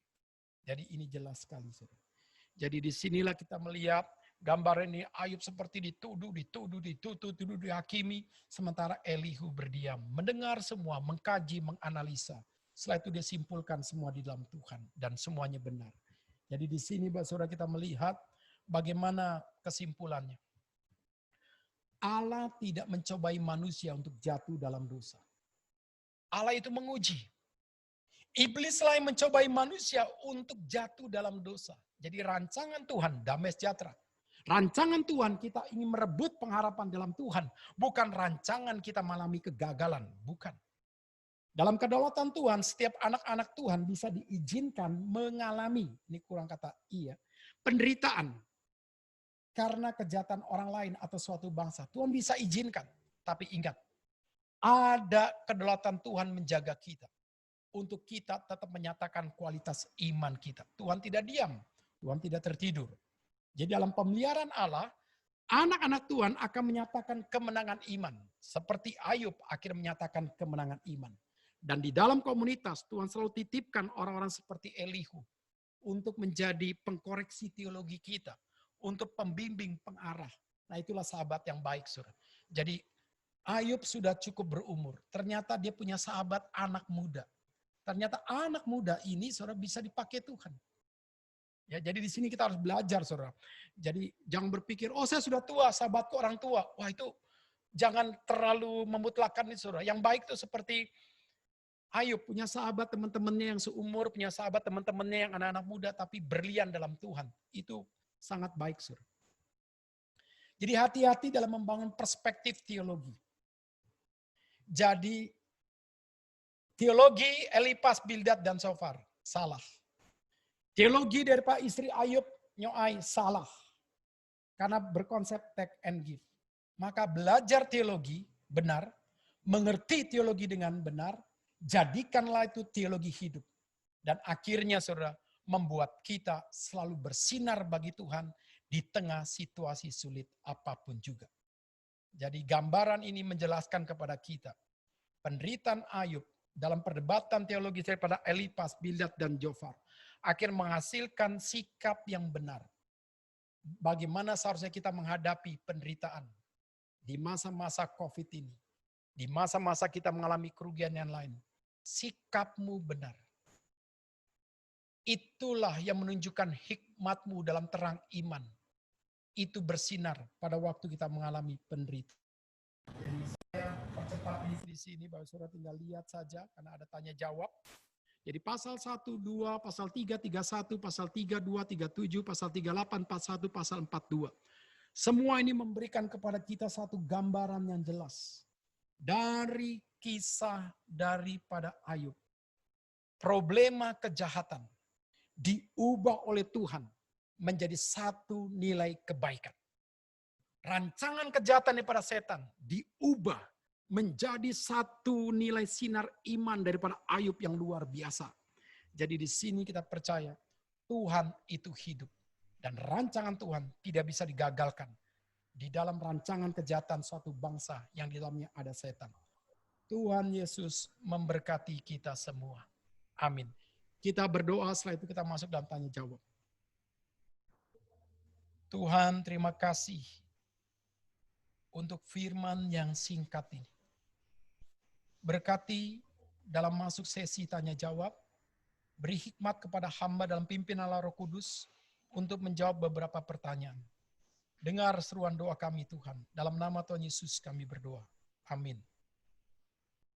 Jadi ini jelas sekali, saudara. Jadi disinilah kita melihat gambar ini, Ayub seperti dituduh, dihakimi, sementara Elihu berdiam, mendengar semua, mengkaji, menganalisa. Setelah itu dia simpulkan semua di dalam Tuhan dan semuanya benar. Jadi di sini saudara kita melihat bagaimana kesimpulannya. Allah tidak mencobai manusia untuk jatuh dalam dosa. Allah itu menguji. Iblislah yang mencobai manusia untuk jatuh dalam dosa. Jadi rancangan Tuhan, damai sejahtera. Rancangan Tuhan kita ingin merebut pengharapan dalam Tuhan. Bukan rancangan kita mengalami kegagalan. Bukan. Dalam kedaulatan Tuhan, setiap anak-anak Tuhan bisa diizinkan mengalami, ini kurang kata iya, penderitaan. Karena kejahatan orang lain atau suatu bangsa. Tuhan bisa izinkan. Tapi ingat, ada kedaulatan Tuhan menjaga kita. Untuk kita tetap menyatakan kualitas iman kita. Tuhan tidak diam. Tuhan tidak tertidur. Jadi dalam pemeliharaan Allah, anak-anak Tuhan akan menyatakan kemenangan iman. Seperti Ayub akhirnya menyatakan kemenangan iman. Dan di dalam komunitas, Tuhan selalu titipkan orang-orang seperti Elihu. Untuk menjadi pengkoreksi teologi kita. Untuk pembimbing, pengarah. Nah itulah sahabat yang baik, saudara. Jadi Ayub sudah cukup berumur. Ternyata dia punya sahabat anak muda. Ternyata anak muda ini, saudara, bisa dipakai Tuhan. Ya, jadi di sini kita harus belajar, saudara. Jadi jangan berpikir, oh saya sudah tua, sahabatku orang tua. Wah itu jangan terlalu memutlakan itu, saudara. Yang baik itu seperti Ayub, punya sahabat teman-temannya yang seumur, punya sahabat teman-temannya yang anak-anak muda, tapi berlian dalam Tuhan. Itu sangat baik, saudara. Jadi hati-hati dalam membangun perspektif teologi. Jadi teologi Elipas, Bildad, dan Sofar salah. Teologi dari Pak istri Ayub, Nyoai, salah. Karena berkonsep take and give. Maka belajar teologi benar, mengerti teologi dengan benar, jadikanlah itu teologi hidup. Dan akhirnya saudara, membuat kita selalu bersinar bagi Tuhan di tengah situasi sulit apapun juga. Jadi gambaran ini menjelaskan kepada kita, penderitaan Ayub dalam perdebatan teologi daripada Elipas, Bildad, dan Zofar akhirnya menghasilkan sikap yang benar. Bagaimana seharusnya kita menghadapi penderitaan di masa-masa COVID ini. Di masa-masa kita mengalami kerugian yang lain. Sikapmu benar. Itulah yang menunjukkan hikmatmu dalam terang iman. Itu bersinar pada waktu kita mengalami penderitaan. Jadi saya percepat di sini, Bapak Saudara tinggal lihat saja karena ada tanya jawab. Jadi pasal 1, 2, pasal 3, 31, pasal 3, 2, 37, pasal 38, 41, pasal 42. Semua ini memberikan kepada kita satu gambaran yang jelas. Dari kisah daripada Ayub. Problema kejahatan diubah oleh Tuhan menjadi satu nilai kebaikan. Rancangan kejahatan daripada setan diubah menjadi satu nilai sinar iman daripada Ayub yang luar biasa. Jadi di sini kita percaya Tuhan itu hidup. Dan rancangan Tuhan tidak bisa digagalkan. Di dalam rancangan kejahatan suatu bangsa yang di dalamnya ada setan. Tuhan Yesus memberkati kita semua. Amin. Kita berdoa, setelah itu kita masuk dalam tanya jawab. Tuhan, terima kasih untuk firman yang singkat ini. Berkati dalam masuk sesi tanya jawab, beri hikmat kepada hamba dalam pimpinan Roh Kudus untuk menjawab beberapa pertanyaan. Dengar seruan doa kami Tuhan, dalam nama Tuhan Yesus kami berdoa. Amin.